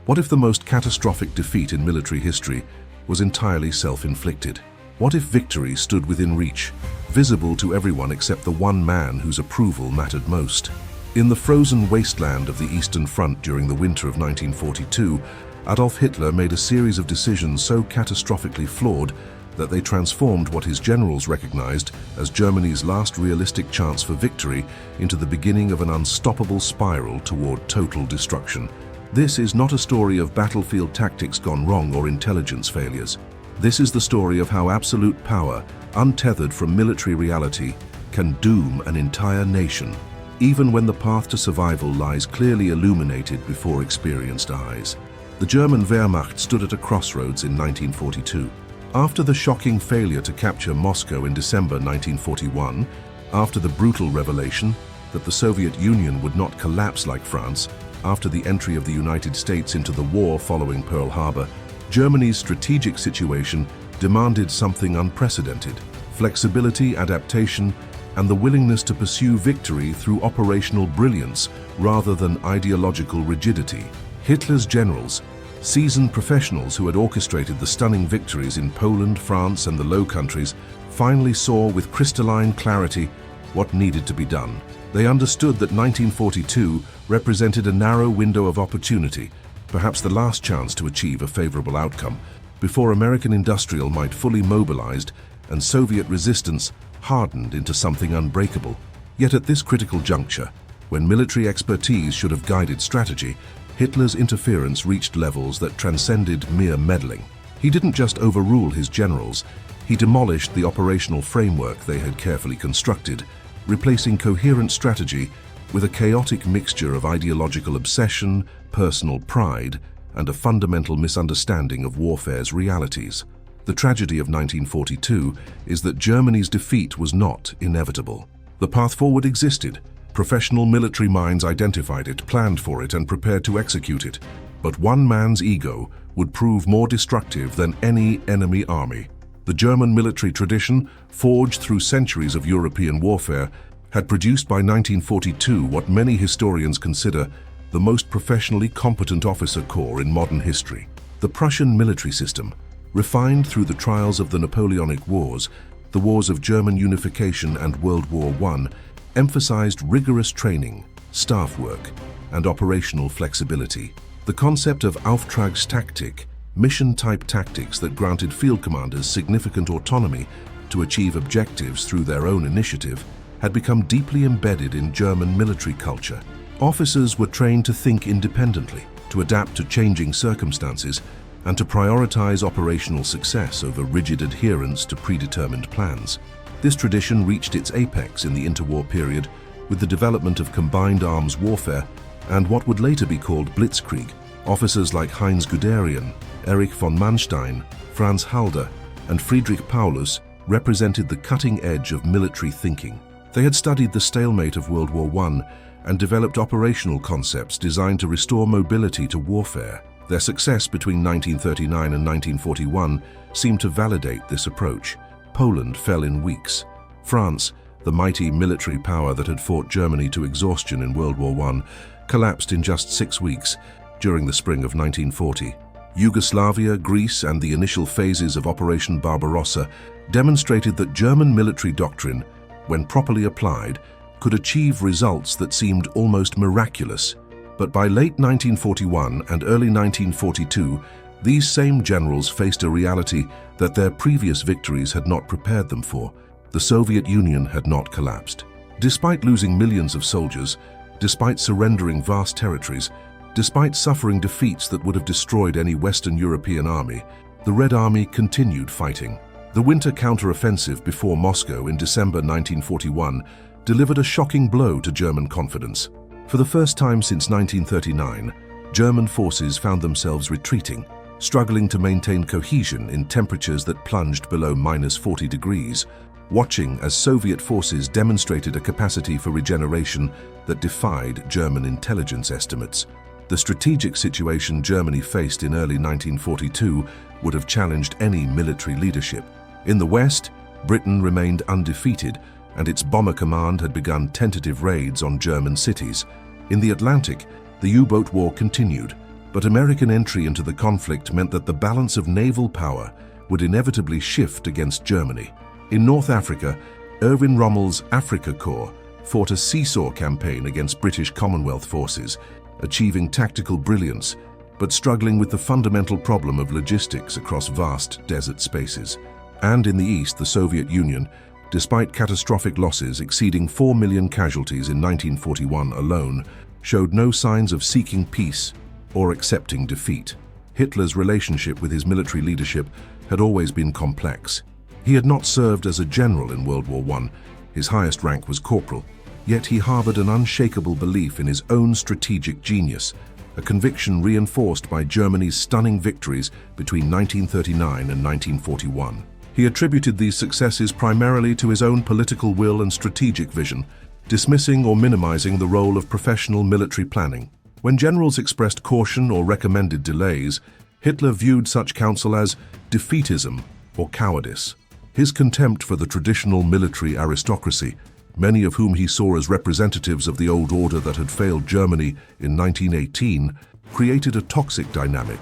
What if the most catastrophic defeat in military history was entirely self-inflicted? What if victory stood within reach, visible to everyone except the one man whose approval mattered most? In the frozen wasteland of the Eastern Front during the winter of 1942, Adolf Hitler made a series of decisions so catastrophically flawed that they transformed what his generals recognized as Germany's last realistic chance for victory into the beginning of an unstoppable spiral toward total destruction. This is not a story of battlefield tactics gone wrong or intelligence failures. This is the story of how absolute power, untethered from military reality, can doom an entire nation, even when the path to survival lies clearly illuminated before experienced eyes. The German Wehrmacht stood at a crossroads in 1942. After the shocking failure to capture Moscow in December 1941, after the brutal revelation that the Soviet Union would not collapse like France, after the entry of the United States into the war following Pearl Harbor, Germany's strategic situation demanded something unprecedented: flexibility, adaptation, and the willingness to pursue victory through operational brilliance rather than ideological rigidity. Hitler's generals, seasoned professionals who had orchestrated the stunning victories in Poland, France, and the Low Countries, finally saw with crystalline clarity what needed to be done. They understood that 1942 represented a narrow window of opportunity, perhaps the last chance to achieve a favorable outcome, before American industrial might fully mobilized and Soviet resistance hardened into something unbreakable. Yet at this critical juncture, when military expertise should have guided strategy, Hitler's interference reached levels that transcended mere meddling. He didn't just overrule his generals, he demolished the operational framework they had carefully constructed, replacing coherent strategy with a chaotic mixture of ideological obsession, personal pride, and a fundamental misunderstanding of warfare's realities. The tragedy of 1942 is that Germany's defeat was not inevitable. The path forward existed. Professional military minds identified it, planned for it, and prepared to execute it. But one man's ego would prove more destructive than any enemy army. The German military tradition, forged through centuries of European warfare, had produced by 1942 what many historians consider the most professionally competent officer corps in modern history. The Prussian military system, refined through the trials of the Napoleonic Wars, the wars of German unification and World War I, emphasized rigorous training, staff work, and operational flexibility. The concept of Auftragstaktik, mission-type tactics that granted field commanders significant autonomy to achieve objectives through their own initiative, had become deeply embedded in German military culture. Officers were trained to think independently, to adapt to changing circumstances, and to prioritize operational success over rigid adherence to predetermined plans. This tradition reached its apex in the interwar period with the development of combined arms warfare and what would later be called blitzkrieg. Officers like Heinz Guderian, Erich von Manstein, Franz Halder, and Friedrich Paulus represented the cutting edge of military thinking. They had studied the stalemate of World War I and developed operational concepts designed to restore mobility to warfare. Their success between 1939 and 1941 seemed to validate this approach. Poland fell in weeks. France, the mighty military power that had fought Germany to exhaustion in World War I, collapsed in just 6 weeks during the spring of 1940. Yugoslavia, Greece, and the initial phases of Operation Barbarossa demonstrated that German military doctrine, when properly applied, could achieve results that seemed almost miraculous. But by late 1941 and early 1942, these same generals faced a reality that their previous victories had not prepared them for. The Soviet Union had not collapsed. Despite losing millions of soldiers, despite surrendering vast territories, despite suffering defeats that would have destroyed any Western European army, the Red Army continued fighting. The winter counter-offensive before Moscow in December 1941 delivered a shocking blow to German confidence. For the first time since 1939, German forces found themselves retreating, struggling to maintain cohesion in temperatures that plunged below -40 degrees, watching as Soviet forces demonstrated a capacity for regeneration that defied German intelligence estimates. The strategic situation Germany faced in early 1942 would have challenged any military leadership. In the West, Britain remained undefeated, and its bomber command had begun tentative raids on German cities. In the Atlantic, the U-boat war continued, But American entry into the conflict meant that the balance of naval power would inevitably shift against Germany. In North Africa, Erwin Rommel's Afrika Korps fought a seesaw campaign against British Commonwealth forces, achieving tactical brilliance, but struggling with the fundamental problem of logistics across vast desert spaces. And in the East, the Soviet Union, despite catastrophic losses exceeding 4 million casualties in 1941 alone, showed no signs of seeking peace or accepting defeat. Hitler's relationship with his military leadership had always been complex. He had not served as a general in World War I. His highest rank was corporal, yet he harbored an unshakable belief in his own strategic genius, a conviction reinforced by Germany's stunning victories between 1939 and 1941. He attributed these successes primarily to his own political will and strategic vision, dismissing or minimizing the role of professional military planning. When generals expressed caution or recommended delays, Hitler viewed such counsel as defeatism or cowardice. His contempt for the traditional military aristocracy, many of whom he saw as representatives of the old order that had failed Germany in 1918, created a toxic dynamic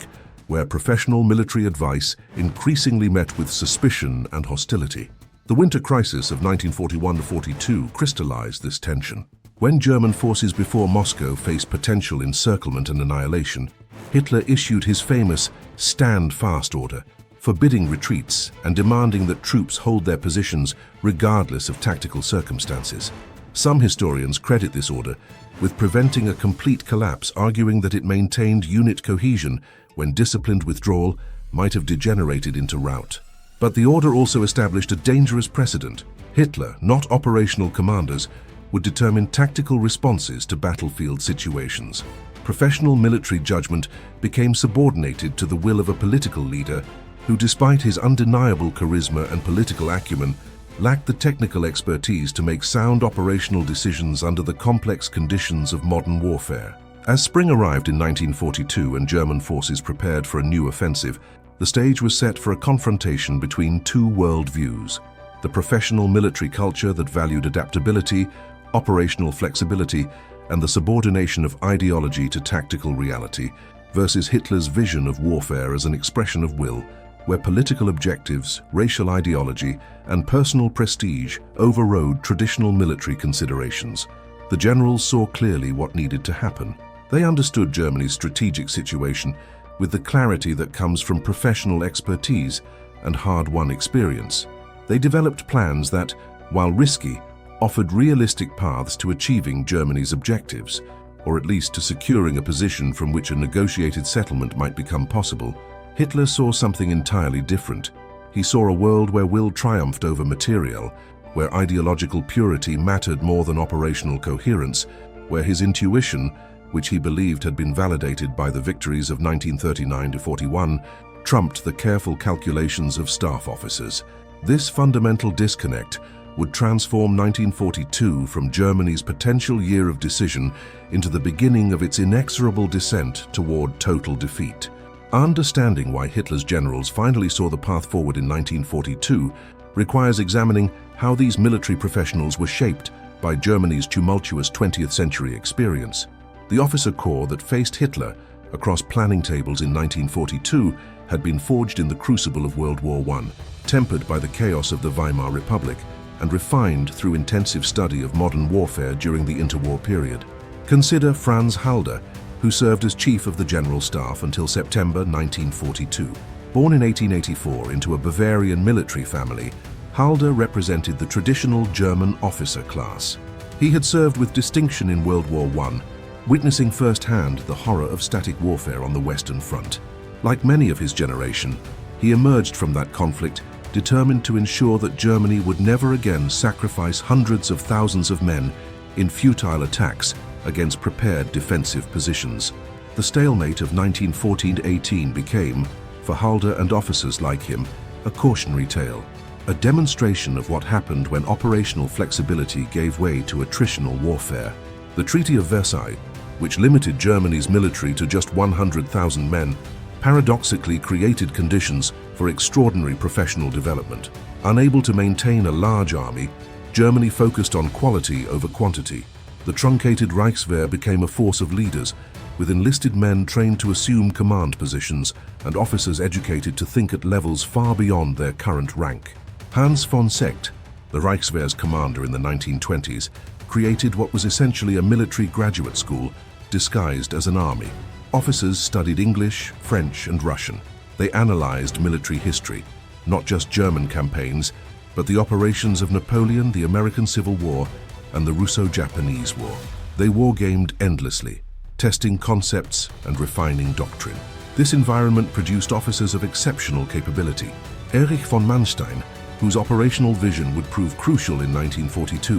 where professional military advice increasingly met with suspicion and hostility. The winter crisis of 1941-42 crystallized this tension. When German forces before Moscow faced potential encirclement and annihilation, Hitler issued his famous "Stand Fast" order, forbidding retreats and demanding that troops hold their positions regardless of tactical circumstances. Some historians credit this order with preventing a complete collapse, arguing that it maintained unit cohesion when disciplined withdrawal might have degenerated into rout. But the order also established a dangerous precedent. Hitler, not operational commanders, would determine tactical responses to battlefield situations. Professional military judgment became subordinated to the will of a political leader who, despite his undeniable charisma and political acumen, lacked the technical expertise to make sound operational decisions under the complex conditions of modern warfare. As spring arrived in 1942 and German forces prepared for a new offensive, the stage was set for a confrontation between two worldviews: the professional military culture that valued adaptability, operational flexibility, and the subordination of ideology to tactical reality, versus Hitler's vision of warfare as an expression of will, where political objectives, racial ideology, and personal prestige overrode traditional military considerations. The generals saw clearly what needed to happen. They understood Germany's strategic situation with the clarity that comes from professional expertise and hard-won experience. They developed plans that, while risky, offered realistic paths to achieving Germany's objectives, or at least to securing a position from which a negotiated settlement might become possible. Hitler saw something entirely different. He saw a world where will triumphed over material, where ideological purity mattered more than operational coherence, where his intuition, which he believed had been validated by the victories of 1939-41, trumped the careful calculations of staff officers. This fundamental disconnect would transform 1942 from Germany's potential year of decision into the beginning of its inexorable descent toward total defeat. Understanding why Hitler's generals finally saw the path forward in 1942 requires examining how these military professionals were shaped by Germany's tumultuous 20th century experience. The officer corps that faced Hitler across planning tables in 1942 had been forged in the crucible of World War I, tempered by the chaos of the Weimar Republic, and refined through intensive study of modern warfare during the interwar period. Consider Franz Halder, who served as chief of the General Staff until September 1942. Born in 1884 into a Bavarian military family, Halder represented the traditional German officer class. He had served with distinction in World War I, witnessing firsthand the horror of static warfare on the Western Front. Like many of his generation, he emerged from that conflict determined to ensure that Germany would never again sacrifice hundreds of thousands of men in futile attacks against prepared defensive positions. The stalemate of 1914-18 became, for Halder and officers like him, a cautionary tale, a demonstration of what happened when operational flexibility gave way to attritional warfare. The Treaty of Versailles, which limited Germany's military to just 100,000 men, paradoxically created conditions for extraordinary professional development. Unable to maintain a large army, Germany focused on quality over quantity. The truncated Reichswehr became a force of leaders, with enlisted men trained to assume command positions and officers educated to think at levels far beyond their current rank. Hans von Seeckt, the Reichswehr's commander in the 1920s, created what was essentially a military graduate school disguised as an army. Officers studied English, French, and Russian. They analyzed military history, not just German campaigns, but the operations of Napoleon, the American Civil War, and the Russo-Japanese War. They wargamed endlessly, testing concepts and refining doctrine. This environment produced officers of exceptional capability. Erich von Manstein, whose operational vision would prove crucial in 1942,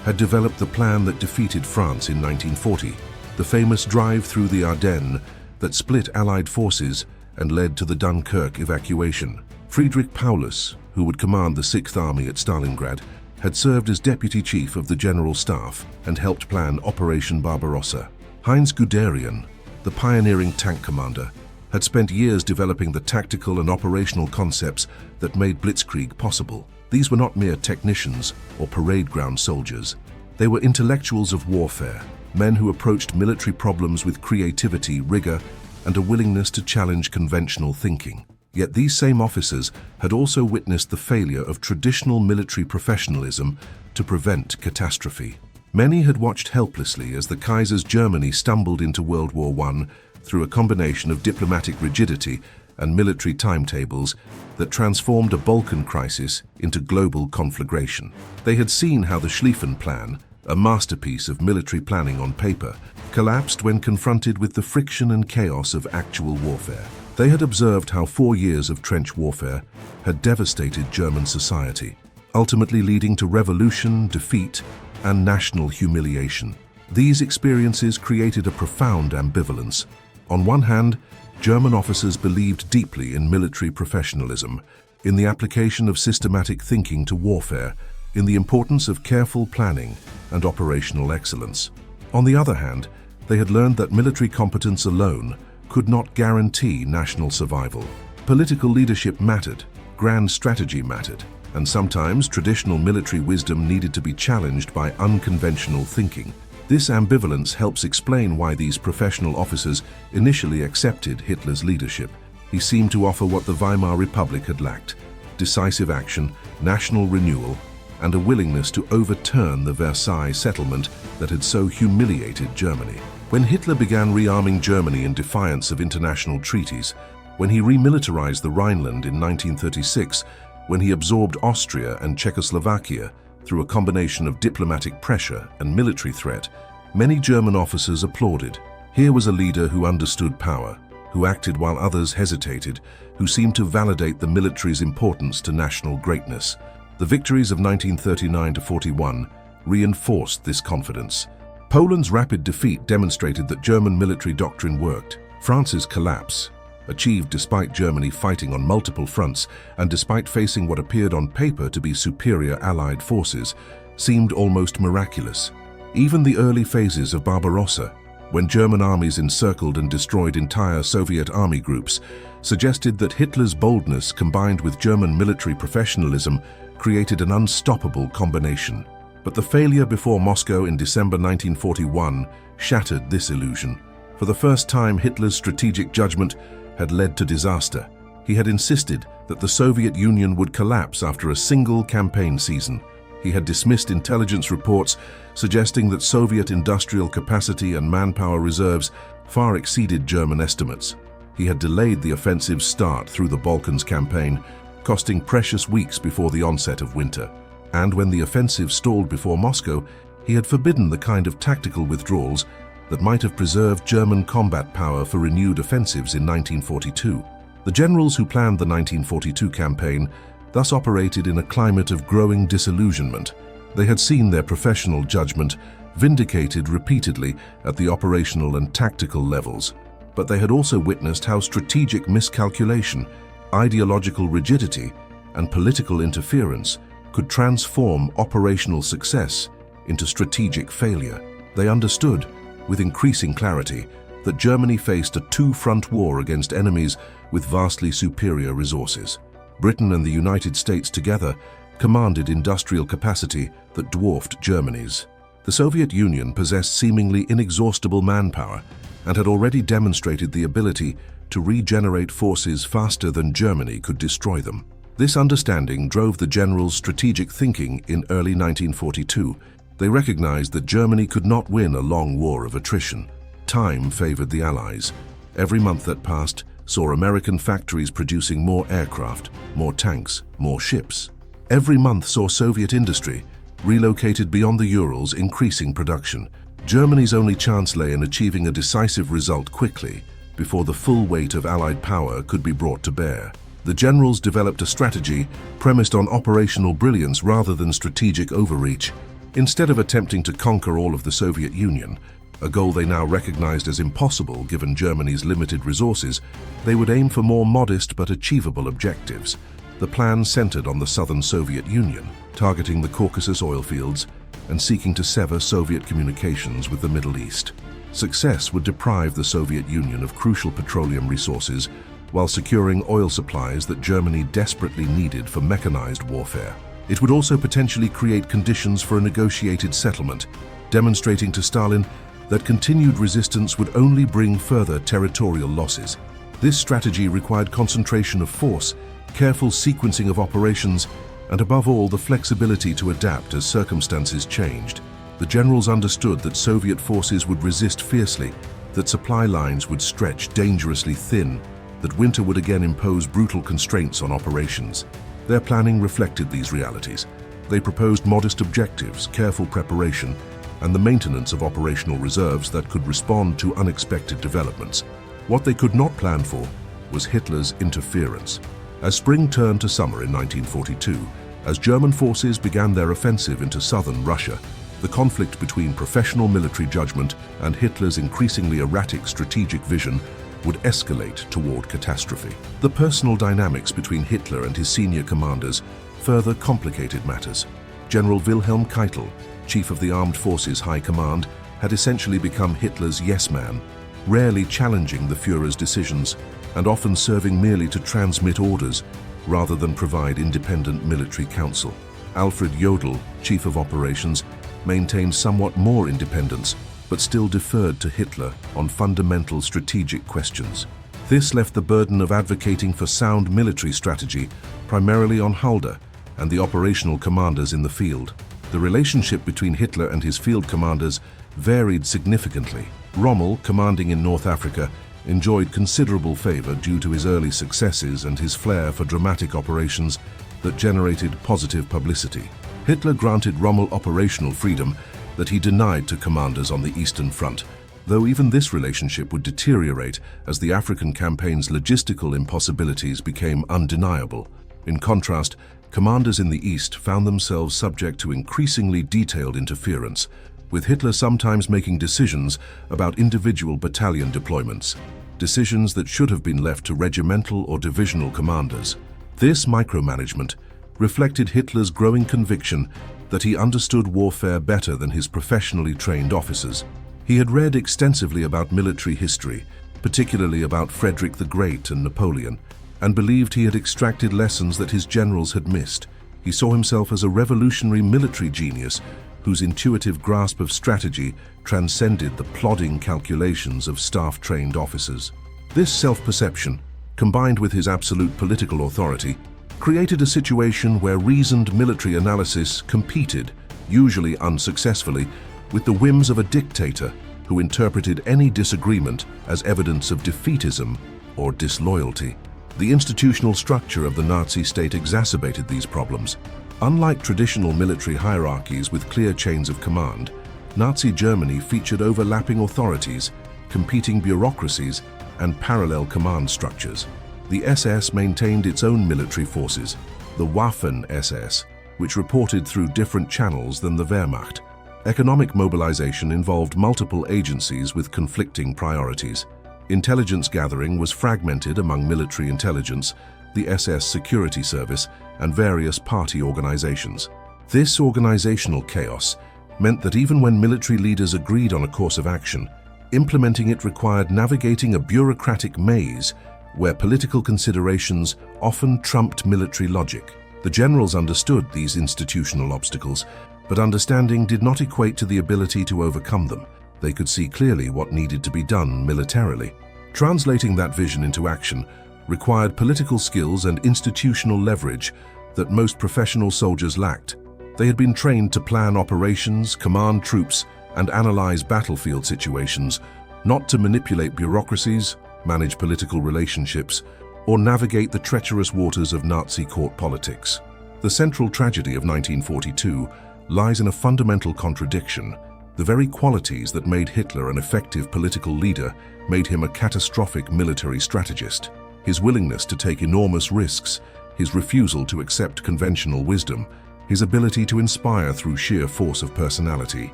had developed the plan that defeated France in 1940, the famous drive through the Ardennes that split Allied forces and led to the Dunkirk evacuation. Friedrich Paulus, who would command the 6th Army at Stalingrad, had served as deputy chief of the General Staff and helped plan Operation Barbarossa. Heinz Guderian, the pioneering tank commander, had spent years developing the tactical and operational concepts that made blitzkrieg possible. These were not mere technicians or parade ground soldiers. They were intellectuals of warfare, men who approached military problems with creativity, rigor, and a willingness to challenge conventional thinking. Yet these same officers had also witnessed the failure of traditional military professionalism to prevent catastrophe. Many had watched helplessly as the Kaiser's Germany stumbled into World War I through a combination of diplomatic rigidity and military timetables that transformed a Balkan crisis into global conflagration. They had seen how the Schlieffen Plan, a masterpiece of military planning on paper, collapsed when confronted with the friction and chaos of actual warfare. They had observed how 4 years of trench warfare had devastated German society, ultimately leading to revolution, defeat, and national humiliation. These experiences created a profound ambivalence. On one hand, German officers believed deeply in military professionalism, in the application of systematic thinking to warfare, in the importance of careful planning and operational excellence. On the other hand, they had learned that military competence alone could not guarantee national survival. Political leadership mattered, grand strategy mattered, and sometimes traditional military wisdom needed to be challenged by unconventional thinking. This ambivalence helps explain why these professional officers initially accepted Hitler's leadership. He seemed to offer what the Weimar Republic had lacked: decisive action, national renewal, and a willingness to overturn the Versailles settlement that had so humiliated Germany. When Hitler began rearming Germany in defiance of international treaties, when he remilitarized the Rhineland in 1936, when he absorbed Austria and Czechoslovakia through a combination of diplomatic pressure and military threat, many German officers applauded. Here was a leader who understood power, who acted while others hesitated, who seemed to validate the military's importance to national greatness. The victories of 1939–41 reinforced this confidence. Poland's rapid defeat demonstrated that German military doctrine worked. France's collapse, achieved despite Germany fighting on multiple fronts and despite facing what appeared on paper to be superior Allied forces, seemed almost miraculous. Even the early phases of Barbarossa, when German armies encircled and destroyed entire Soviet army groups, suggested that Hitler's boldness combined with German military professionalism created an unstoppable combination. But the failure before Moscow in December 1941 shattered this illusion. For the first time, Hitler's strategic judgment had led to disaster. He had insisted that the Soviet Union would collapse after a single campaign season. He had dismissed intelligence reports suggesting that Soviet industrial capacity and manpower reserves far exceeded German estimates. He had delayed the offensive's start through the Balkans campaign, costing precious weeks before the onset of winter. And when the offensive stalled before Moscow, he had forbidden the kind of tactical withdrawals that might have preserved German combat power for renewed offensives in 1942. The generals who planned the 1942 campaign thus operated in a climate of growing disillusionment. They had seen their professional judgment vindicated repeatedly at the operational and tactical levels, but they had also witnessed how strategic miscalculation, ideological rigidity, and political interference could transform operational success into strategic failure. They understood, with increasing clarity, that Germany faced a two-front war against enemies with vastly superior resources. Britain and the United States together commanded industrial capacity that dwarfed Germany's. The Soviet Union possessed seemingly inexhaustible manpower, and had already demonstrated the ability to regenerate forces faster than Germany could destroy them. This understanding drove the generals' strategic thinking in early 1942. They recognized that Germany could not win a long war of attrition. Time favored the Allies. Every month that passed saw American factories producing more aircraft, more tanks, more ships. Every month saw Soviet industry relocated beyond the Urals, increasing production. Germany's only chance lay in achieving a decisive result quickly, before the full weight of Allied power could be brought to bear. The generals developed a strategy premised on operational brilliance rather than strategic overreach. Instead of attempting to conquer all of the Soviet Union, a goal they now recognized as impossible given Germany's limited resources, they would aim for more modest but achievable objectives. The plan centered on the southern Soviet Union, targeting the Caucasus oil fields and seeking to sever Soviet communications with the Middle East. Success would deprive the Soviet Union of crucial petroleum resources while securing oil supplies that Germany desperately needed for mechanized warfare. It would also potentially create conditions for a negotiated settlement, demonstrating to Stalin that continued resistance would only bring further territorial losses. This strategy required concentration of force, careful sequencing of operations, and above all, the flexibility to adapt as circumstances changed. The generals understood that Soviet forces would resist fiercely, that supply lines would stretch dangerously thin, that winter would again impose brutal constraints on operations. Their planning reflected these realities. They proposed modest objectives, careful preparation, and the maintenance of operational reserves that could respond to unexpected developments. What they could not plan for was Hitler's interference. As spring turned to summer in 1942, as German forces began their offensive into southern Russia, the conflict between professional military judgment and Hitler's increasingly erratic strategic vision would escalate toward catastrophe. The personal dynamics between Hitler and his senior commanders further complicated matters. General Wilhelm Keitel, chief of the Armed Forces High Command, had essentially become Hitler's yes-man, rarely challenging the Führer's decisions and often serving merely to transmit orders rather than provide independent military counsel. Alfred Jodl, chief of operations, maintained somewhat more independence, but still deferred to Hitler on fundamental strategic questions. This left the burden of advocating for sound military strategy primarily on Halder and the operational commanders in the field. The relationship between Hitler and his field commanders varied significantly. Rommel, commanding in North Africa, enjoyed considerable favor due to his early successes and his flair for dramatic operations that generated positive publicity. Hitler granted Rommel operational freedom that he denied to commanders on the Eastern Front, though even this relationship would deteriorate as the African campaign's logistical impossibilities became undeniable. In contrast, commanders in the East found themselves subject to increasingly detailed interference, with Hitler sometimes making decisions about individual battalion deployments, decisions that should have been left to regimental or divisional commanders. This micromanagement reflected Hitler's growing conviction that he understood warfare better than his professionally trained officers. He had read extensively about military history, particularly about Frederick the Great and Napoleon, and believed he had extracted lessons that his generals had missed. He saw himself as a revolutionary military genius whose intuitive grasp of strategy transcended the plodding calculations of staff-trained officers. This self-perception, combined with his absolute political authority, created a situation where reasoned military analysis competed, usually unsuccessfully, with the whims of a dictator who interpreted any disagreement as evidence of defeatism or disloyalty. The institutional structure of the Nazi state exacerbated these problems. Unlike traditional military hierarchies with clear chains of command, Nazi Germany featured overlapping authorities, competing bureaucracies, and parallel command structures. The SS maintained its own military forces, the Waffen-SS, which reported through different channels than the Wehrmacht. Economic mobilization involved multiple agencies with conflicting priorities. Intelligence gathering was fragmented among military intelligence, the SS Security Service, and various party organizations. This organizational chaos meant that even when military leaders agreed on a course of action, implementing it required navigating a bureaucratic maze where political considerations often trumped military logic. The generals understood these institutional obstacles, but understanding did not equate to the ability to overcome them. They could see clearly what needed to be done militarily. Translating that vision into action required political skills and institutional leverage that most professional soldiers lacked. They had been trained to plan operations, command troops, and analyze battlefield situations, not to manipulate bureaucracies, manage political relationships, or navigate the treacherous waters of Nazi court politics. The central tragedy of 1942 lies in a fundamental contradiction. The very qualities that made Hitler an effective political leader made him a catastrophic military strategist. His willingness to take enormous risks, his refusal to accept conventional wisdom, his ability to inspire through sheer force of personality.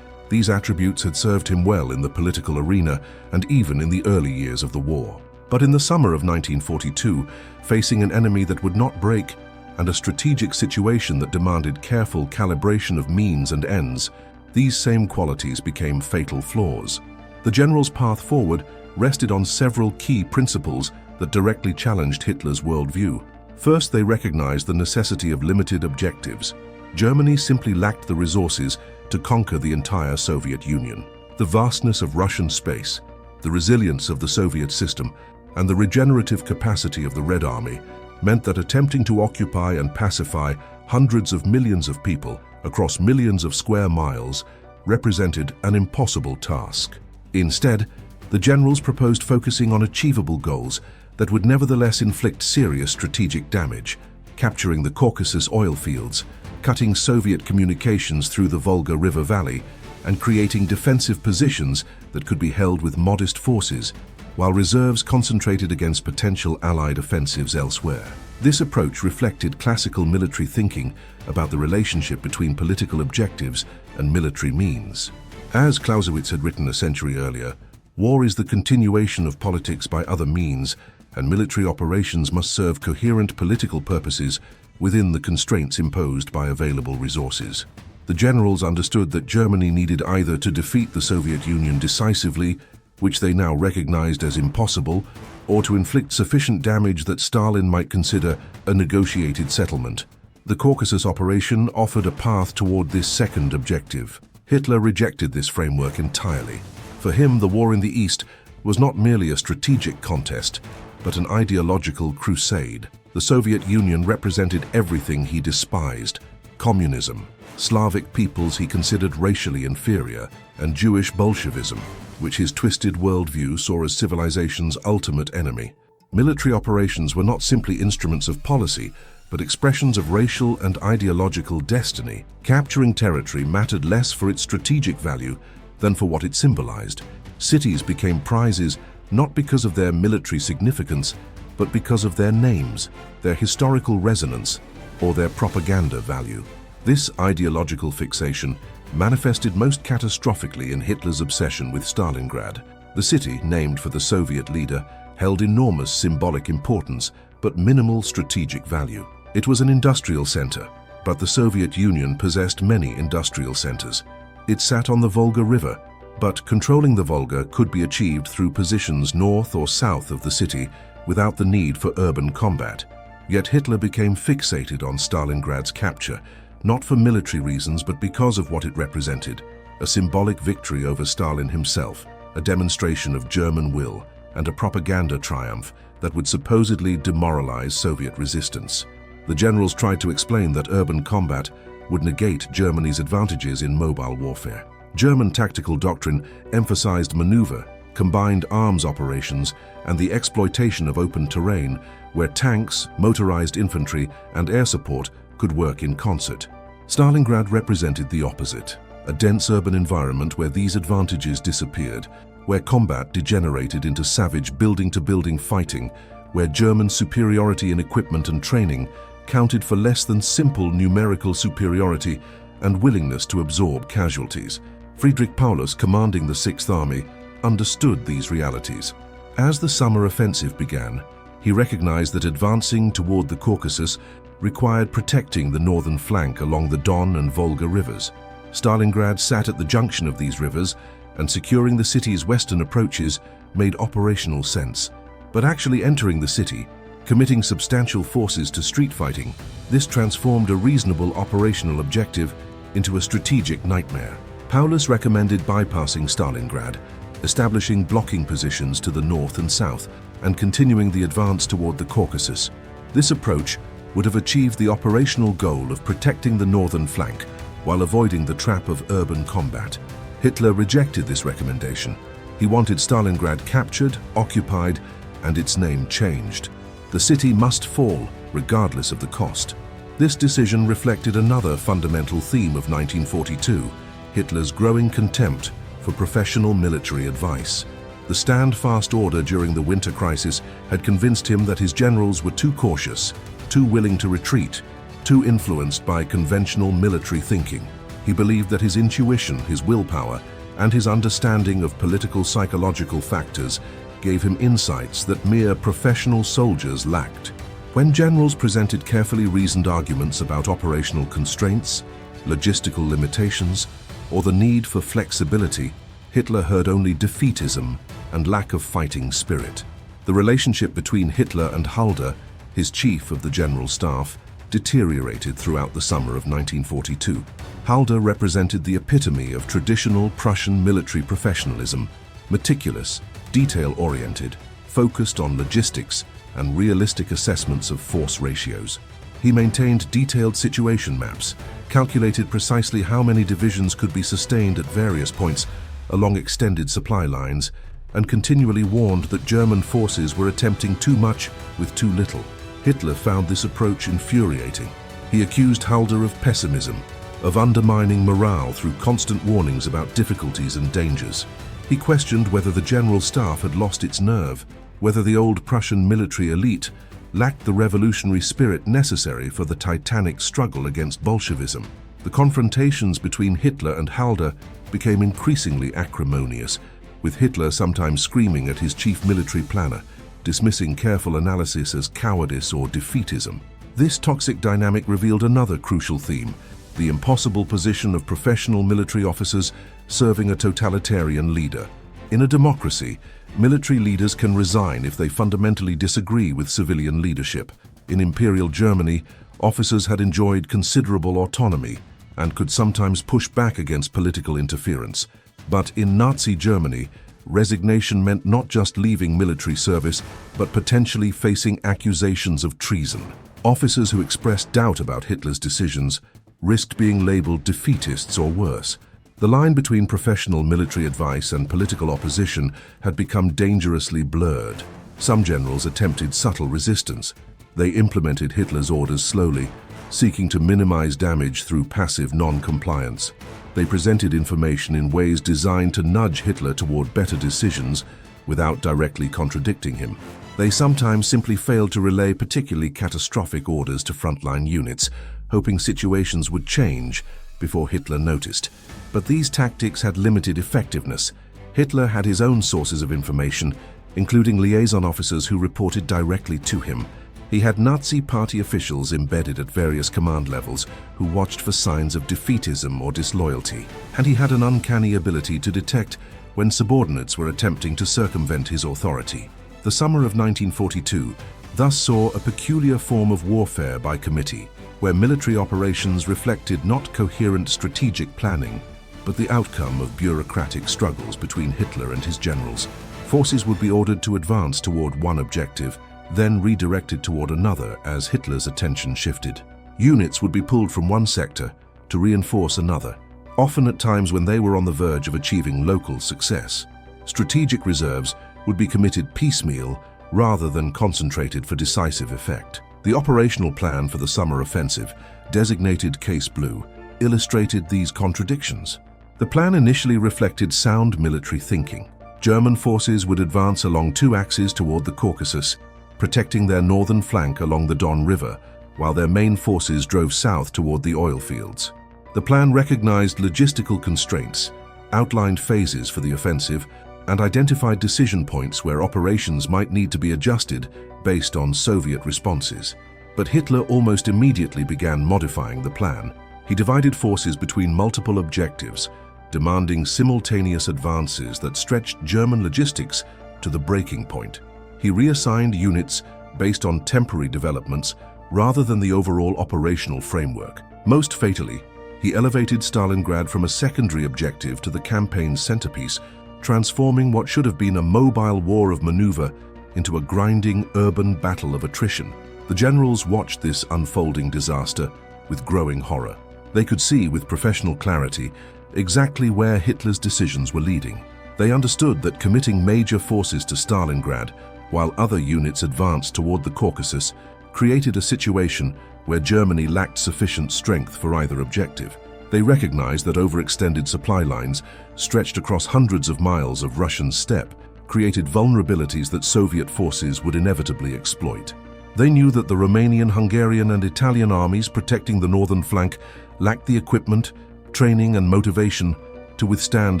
These attributes had served him well in the political arena and even in the early years of the war. But in the summer of 1942, facing an enemy that would not break and a strategic situation that demanded careful calibration of means and ends, these same qualities became fatal flaws. The general's path forward rested on several key principles that directly challenged Hitler's worldview. First, they recognized the necessity of limited objectives. Germany simply lacked the resources to conquer the entire Soviet Union. The vastness of Russian space, the resilience of the Soviet system, and the regenerative capacity of the Red Army meant that attempting to occupy and pacify hundreds of millions of people across millions of square miles represented an impossible task. Instead, the generals proposed focusing on achievable goals that would nevertheless inflict serious strategic damage, capturing the Caucasus oil fields, cutting Soviet communications through the Volga River Valley, and creating defensive positions that could be held with modest forces, while reserves concentrated against potential Allied offensives elsewhere. This approach reflected classical military thinking about the relationship between political objectives and military means. As Clausewitz had written a century earlier, war is the continuation of politics by other means, and military operations must serve coherent political purposes within the constraints imposed by available resources. The generals understood that Germany needed either to defeat the Soviet Union decisively, which they now recognized as impossible, or to inflict sufficient damage that Stalin might consider a negotiated settlement. The Caucasus operation offered a path toward this second objective. Hitler rejected this framework entirely. For him, the war in the East was not merely a strategic contest, but an ideological crusade. The Soviet Union represented everything he despised: communism, Slavic peoples he considered racially inferior, and Jewish Bolshevism, which his twisted worldview saw as civilization's ultimate enemy. Military operations were not simply instruments of policy, but expressions of racial and ideological destiny. Capturing territory mattered less for its strategic value than for what it symbolized. Cities became prizes not because of their military significance, but because of their names, their historical resonance, or their propaganda value. This ideological fixation manifested most catastrophically in Hitler's obsession with Stalingrad. The city, named for the Soviet leader, held enormous symbolic importance but minimal strategic value. It was an industrial center, but the Soviet Union possessed many industrial centers. It sat on the Volga River, but controlling the Volga could be achieved through positions north or south of the city without the need for urban combat. Yet Hitler became fixated on Stalingrad's capture, not for military reasons but because of what it represented: a symbolic victory over Stalin himself, a demonstration of German will, and a propaganda triumph that would supposedly demoralize Soviet resistance. The generals tried to explain that urban combat would negate Germany's advantages in mobile warfare. German tactical doctrine emphasized maneuver, combined arms operations, and the exploitation of open terrain where tanks, motorized infantry, and air support could work in concert. Stalingrad represented the opposite: a dense urban environment where these advantages disappeared, where combat degenerated into savage building-to-building fighting, where German superiority in equipment and training counted for less than simple numerical superiority and willingness to absorb casualties. Friedrich Paulus, commanding the Sixth Army, understood these realities. As the summer offensive began, he recognized that advancing toward the Caucasus required protecting the northern flank along the Don and Volga rivers. Stalingrad sat at the junction of these rivers, and securing the city's western approaches made operational sense. But actually entering the city, committing substantial forces to street fighting, this transformed a reasonable operational objective into a strategic nightmare. Paulus recommended bypassing Stalingrad, establishing blocking positions to the north and south, and continuing the advance toward the Caucasus. This approach would have achieved the operational goal of protecting the northern flank while avoiding the trap of urban combat. Hitler rejected this recommendation. He wanted Stalingrad captured, occupied, and its name changed. The city must fall, regardless of the cost. This decision reflected another fundamental theme of 1942, Hitler's growing contempt for professional military advice. The stand-fast order during the winter crisis had convinced him that his generals were too cautious, too willing to retreat, too influenced by conventional military thinking. He believed that his intuition, his willpower, and his understanding of political psychological factors gave him insights that mere professional soldiers lacked. When generals presented carefully reasoned arguments about operational constraints, logistical limitations, or the need for flexibility, Hitler heard only defeatism and lack of fighting spirit. The relationship between Hitler and Halder, his chief of the general staff, deteriorated throughout the summer of 1942. Halder represented the epitome of traditional Prussian military professionalism, meticulous, detail-oriented, focused on logistics and realistic assessments of force ratios. He maintained detailed situation maps, calculated precisely how many divisions could be sustained at various points along extended supply lines, and continually warned that German forces were attempting too much with too little. Hitler found this approach infuriating. He accused Halder of pessimism, of undermining morale through constant warnings about difficulties and dangers. He questioned whether the general staff had lost its nerve, whether the old Prussian military elite lacked the revolutionary spirit necessary for the titanic struggle against Bolshevism. The confrontations between Hitler and Halder became increasingly acrimonious, with Hitler sometimes screaming at his chief military planner, dismissing careful analysis as cowardice or defeatism. This toxic dynamic revealed another crucial theme: the impossible position of professional military officers serving a totalitarian leader. In a democracy, military leaders can resign if they fundamentally disagree with civilian leadership. In Imperial Germany, officers had enjoyed considerable autonomy and could sometimes push back against political interference. But in Nazi Germany, resignation meant not just leaving military service, but potentially facing accusations of treason. Officers who expressed doubt about Hitler's decisions risked being labeled defeatists or worse. The line between professional military advice and political opposition had become dangerously blurred. Some generals attempted subtle resistance. They implemented Hitler's orders slowly, seeking to minimize damage through passive non-compliance. They presented information in ways designed to nudge Hitler toward better decisions without directly contradicting him. They sometimes simply failed to relay particularly catastrophic orders to frontline units, hoping situations would change before Hitler noticed. But these tactics had limited effectiveness. Hitler had his own sources of information, including liaison officers who reported directly to him. He had Nazi party officials embedded at various command levels who watched for signs of defeatism or disloyalty. And he had an uncanny ability to detect when subordinates were attempting to circumvent his authority. The summer of 1942 thus saw a peculiar form of warfare by committee, where military operations reflected not coherent strategic planning, but the outcome of bureaucratic struggles between Hitler and his generals. Forces would be ordered to advance toward one objective, then redirected toward another as Hitler's attention shifted. Units would be pulled from one sector to reinforce another, often at times when they were on the verge of achieving local success. Strategic reserves would be committed piecemeal rather than concentrated for decisive effect. The operational plan for the summer offensive, designated Case Blue, illustrated these contradictions. The plan initially reflected sound military thinking. German forces would advance along two axes toward the Caucasus, protecting their northern flank along the Don River, while their main forces drove south toward the oil fields. The plan recognized logistical constraints, outlined phases for the offensive, and identified decision points where operations might need to be adjusted based on Soviet responses. But Hitler almost immediately began modifying the plan. He divided forces between multiple objectives, demanding simultaneous advances that stretched German logistics to the breaking point. He reassigned units based on temporary developments rather than the overall operational framework. Most fatally, He elevated Stalingrad from a secondary objective to the campaign's centerpiece, transforming what should have been a mobile war of maneuver into a grinding urban battle of attrition. The generals watched this unfolding disaster with growing horror. They could see with professional clarity exactly where Hitler's decisions were leading. They understood that committing major forces to Stalingrad, while other units advanced toward the Caucasus, created a situation where Germany lacked sufficient strength for either objective. They recognized that overextended supply lines, stretched across hundreds of miles of Russian steppe, created vulnerabilities that Soviet forces would inevitably exploit. They knew that the Romanian, Hungarian, and Italian armies protecting the northern flank lacked the equipment, training, and motivation to withstand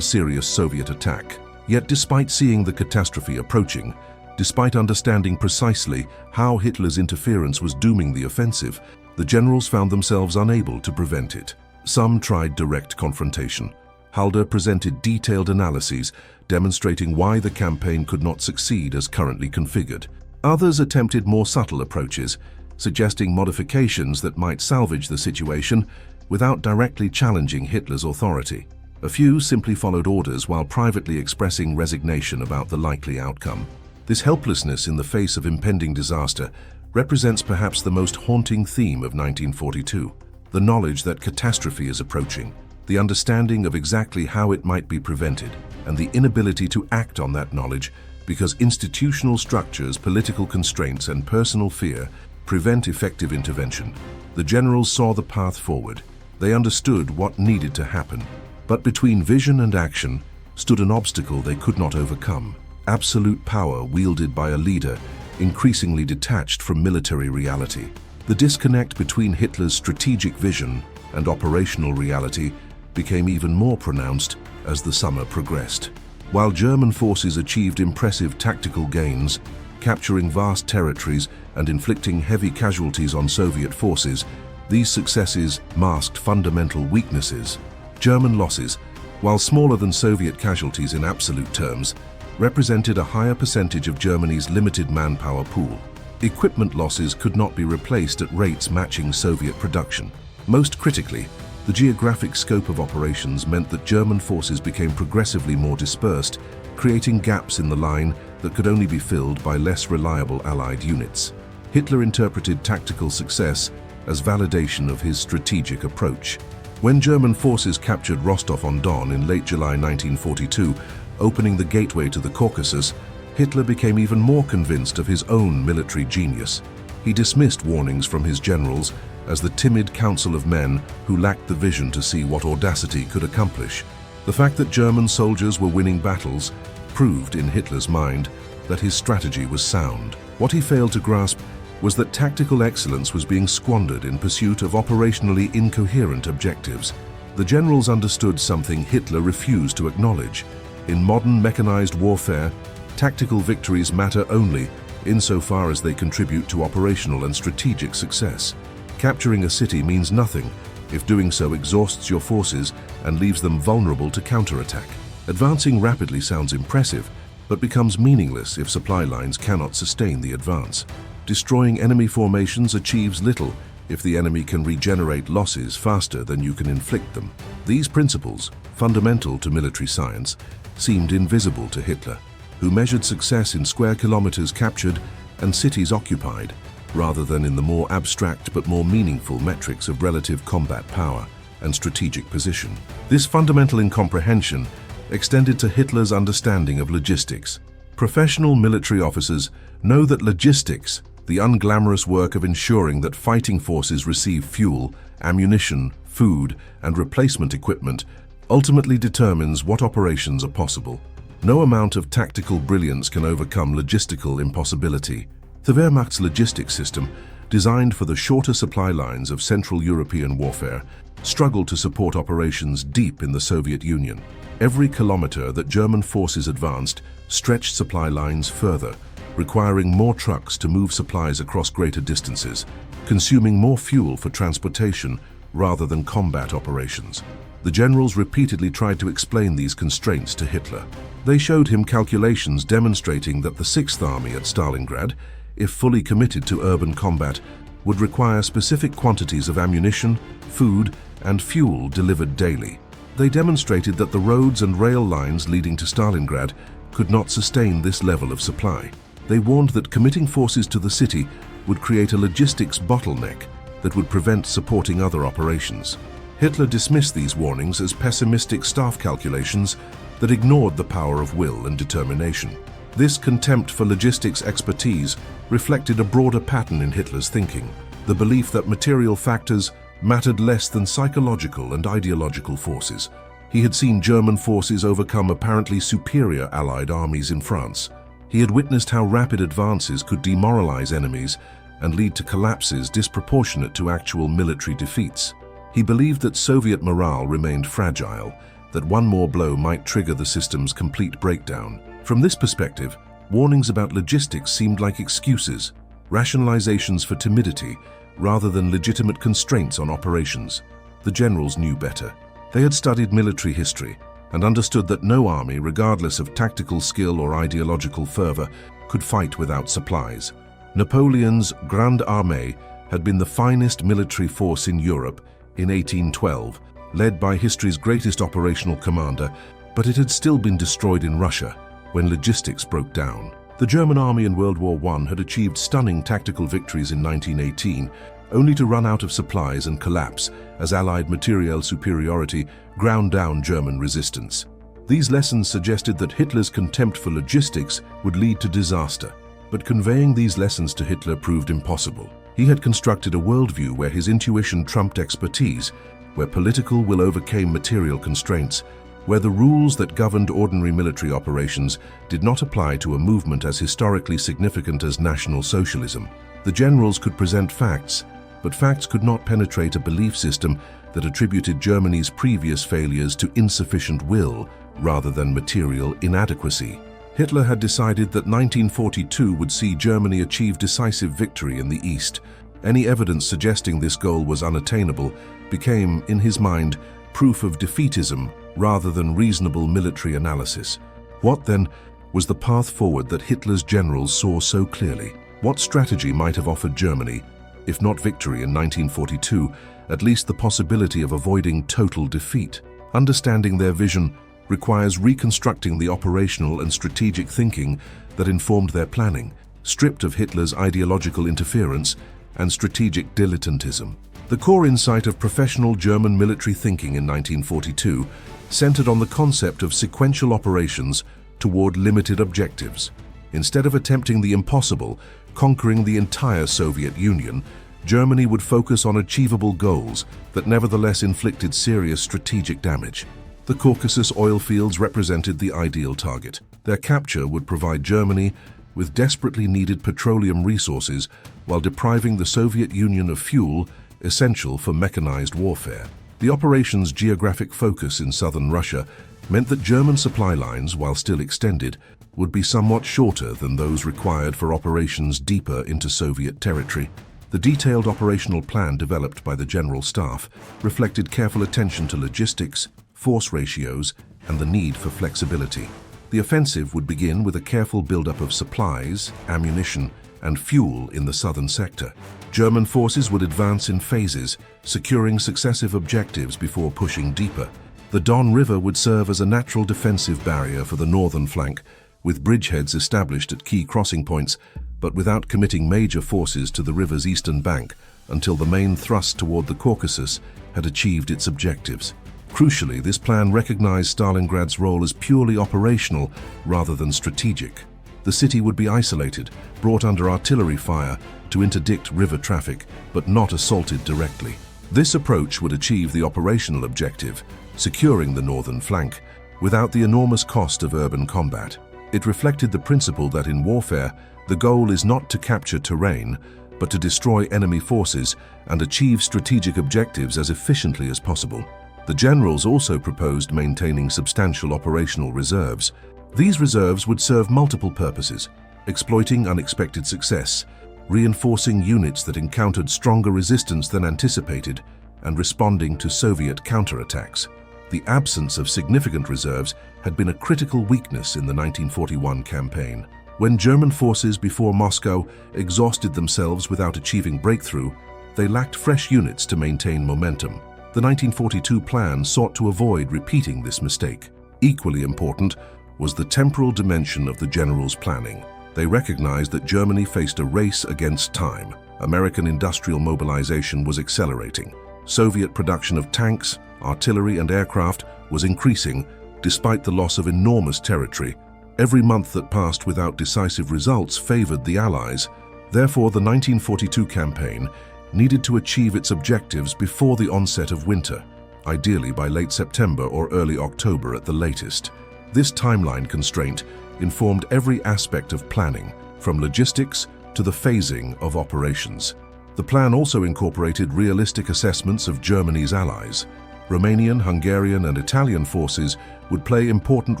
serious Soviet attack. Yet despite seeing the catastrophe approaching, despite understanding precisely how Hitler's interference was dooming the offensive, the generals found themselves unable to prevent it. Some tried direct confrontation. Halder presented detailed analyses demonstrating why the campaign could not succeed as currently configured. Others attempted more subtle approaches, suggesting modifications that might salvage the situation without directly challenging Hitler's authority. A few simply followed orders while privately expressing resignation about the likely outcome. This helplessness in the face of impending disaster represents perhaps the most haunting theme of 1942. The knowledge that catastrophe is approaching, the understanding of exactly how it might be prevented, and the inability to act on that knowledge because institutional structures, political constraints, and personal fear prevent effective intervention. The generals saw the path forward. They understood what needed to happen. But between vision and action stood an obstacle they could not overcome: absolute power wielded by a leader increasingly detached from military reality. The disconnect between Hitler's strategic vision and operational reality became even more pronounced as the summer progressed. While German forces achieved impressive tactical gains, capturing vast territories and inflicting heavy casualties on Soviet forces, these successes masked fundamental weaknesses. German losses, while smaller than Soviet casualties in absolute terms, represented a higher percentage of Germany's limited manpower pool. Equipment losses could not be replaced at rates matching Soviet production. Most critically, the geographic scope of operations meant that German forces became progressively more dispersed, creating gaps in the line that could only be filled by less reliable Allied units. Hitler interpreted tactical success as validation of his strategic approach. When German forces captured Rostov-on-Don in late July 1942, opening the gateway to the Caucasus, Hitler became even more convinced of his own military genius. He dismissed warnings from his generals as the timid council of men who lacked the vision to see what audacity could accomplish. The fact that German soldiers were winning battles proved in Hitler's mind that his strategy was sound. What he failed to grasp was that tactical excellence was being squandered in pursuit of operationally incoherent objectives. The generals understood something Hitler refused to acknowledge. In modern mechanized warfare, tactical victories matter only insofar as they contribute to operational and strategic success. Capturing a city means nothing if doing so exhausts your forces and leaves them vulnerable to counterattack. Advancing rapidly sounds impressive, but becomes meaningless if supply lines cannot sustain the advance. Destroying enemy formations achieves little if the enemy can regenerate losses faster than you can inflict them. These principles, fundamental to military science, seemed invisible to Hitler, who measured success in square kilometers captured and cities occupied, rather than in the more abstract but more meaningful metrics of relative combat power and strategic position. This fundamental incomprehension extended to Hitler's understanding of logistics. Professional military officers know that logistics, the unglamorous work of ensuring that fighting forces receive fuel, ammunition, food, and replacement equipment, ultimately determines what operations are possible. No amount of tactical brilliance can overcome logistical impossibility. The Wehrmacht's logistics system, designed for the shorter supply lines of Central European warfare, struggled to support operations deep in the Soviet Union. Every kilometer that German forces advanced stretched supply lines further, requiring more trucks to move supplies across greater distances, consuming more fuel for transportation rather than combat operations. The generals repeatedly tried to explain these constraints to Hitler. They showed him calculations demonstrating that the Sixth Army at Stalingrad, if fully committed to urban combat, would require specific quantities of ammunition, food, and fuel delivered daily. They demonstrated that the roads and rail lines leading to Stalingrad could not sustain this level of supply. They warned that committing forces to the city would create a logistics bottleneck that would prevent supporting other operations. Hitler dismissed these warnings as pessimistic staff calculations that ignored the power of will and determination. This contempt for logistics expertise reflected a broader pattern in Hitler's thinking, the belief that material factors mattered less than psychological and ideological forces. He had seen German forces overcome apparently superior Allied armies in France. He had witnessed how rapid advances could demoralize enemies and lead to collapses disproportionate to actual military defeats. He believed that Soviet morale remained fragile, that one more blow might trigger the system's complete breakdown. From this perspective, warnings about logistics seemed like excuses, rationalizations for timidity, rather than legitimate constraints on operations. The generals knew better. They had studied military history and understood that no army, regardless of tactical skill or ideological fervor, could fight without supplies. Napoleon's Grande Armée had been the finest military force in Europe in 1812, led by history's greatest operational commander, but it had still been destroyed in Russia when logistics broke down. The German army in World War I had achieved stunning tactical victories in 1918, only to run out of supplies and collapse as Allied materiel superiority ground down German resistance. These lessons suggested that Hitler's contempt for logistics would lead to disaster, but conveying these lessons to Hitler proved impossible. He had constructed a worldview where his intuition trumped expertise, where political will overcame material constraints, where the rules that governed ordinary military operations did not apply to a movement as historically significant as National Socialism. The generals could present facts, but facts could not penetrate a belief system that attributed Germany's previous failures to insufficient will rather than material inadequacy. Hitler had decided that 1942 would see Germany achieve decisive victory in the East. Any evidence suggesting this goal was unattainable became, in his mind, proof of defeatism rather than reasonable military analysis. What, then, was the path forward that Hitler's generals saw so clearly? What strategy might have offered Germany, if not victory in 1942, at least the possibility of avoiding total defeat? Understanding their vision requires reconstructing the operational and strategic thinking that informed their planning, stripped of Hitler's ideological interference and strategic dilettantism. The core insight of professional German military thinking in 1942 centered on the concept of sequential operations toward limited objectives. Instead of attempting the impossible, conquering the entire Soviet Union, Germany would focus on achievable goals that nevertheless inflicted serious strategic damage. The Caucasus oil fields represented the ideal target. Their capture would provide Germany with desperately needed petroleum resources while depriving the Soviet Union of fuel essential for mechanized warfare. The operation's geographic focus in southern Russia meant that German supply lines, while still extended, would be somewhat shorter than those required for operations deeper into Soviet territory. The detailed operational plan developed by the General Staff reflected careful attention to logistics, force ratios, and the need for flexibility. The offensive would begin with a careful buildup of supplies, ammunition, and fuel in the southern sector. German forces would advance in phases, securing successive objectives before pushing deeper. The Don River would serve as a natural defensive barrier for the northern flank, with bridgeheads established at key crossing points, but without committing major forces to the river's eastern bank until the main thrust toward the Caucasus had achieved its objectives. Crucially, this plan recognized Stalingrad's role as purely operational rather than strategic. The city would be isolated, brought under artillery fire to interdict river traffic, but not assaulted directly. This approach would achieve the operational objective, securing the northern flank, without the enormous cost of urban combat. It reflected the principle that in warfare, the goal is not to capture terrain, but to destroy enemy forces and achieve strategic objectives as efficiently as possible. The generals also proposed maintaining substantial operational reserves. These reserves would serve multiple purposes: exploiting unexpected success, reinforcing units that encountered stronger resistance than anticipated, and responding to Soviet counterattacks. The absence of significant reserves had been a critical weakness in the 1941 campaign. When German forces before Moscow exhausted themselves without achieving breakthrough, they lacked fresh units to maintain momentum. The 1942 plan sought to avoid repeating this mistake. Equally important was the temporal dimension of the generals' planning. They recognized that Germany faced a race against time. American industrial mobilization was accelerating. Soviet production of tanks, artillery, and aircraft was increasing despite the loss of enormous territory. Every month that passed without decisive results favored the Allies. Therefore, the 1942 campaign needed to achieve its objectives before the onset of winter, ideally by late September or early October at the latest. This timeline constraint informed every aspect of planning, from logistics to the phasing of operations. The plan also incorporated realistic assessments of Germany's allies. Romanian, Hungarian, and Italian forces would play important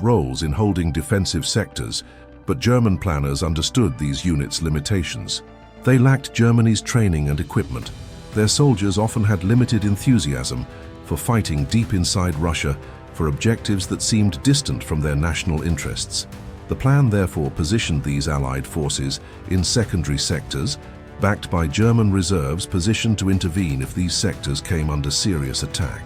roles in holding defensive sectors, but German planners understood these units' limitations. They lacked Germany's training and equipment. Their soldiers often had limited enthusiasm for fighting deep inside Russia for objectives that seemed distant from their national interests. The plan therefore positioned these Allied forces in secondary sectors, backed by German reserves positioned to intervene if these sectors came under serious attack.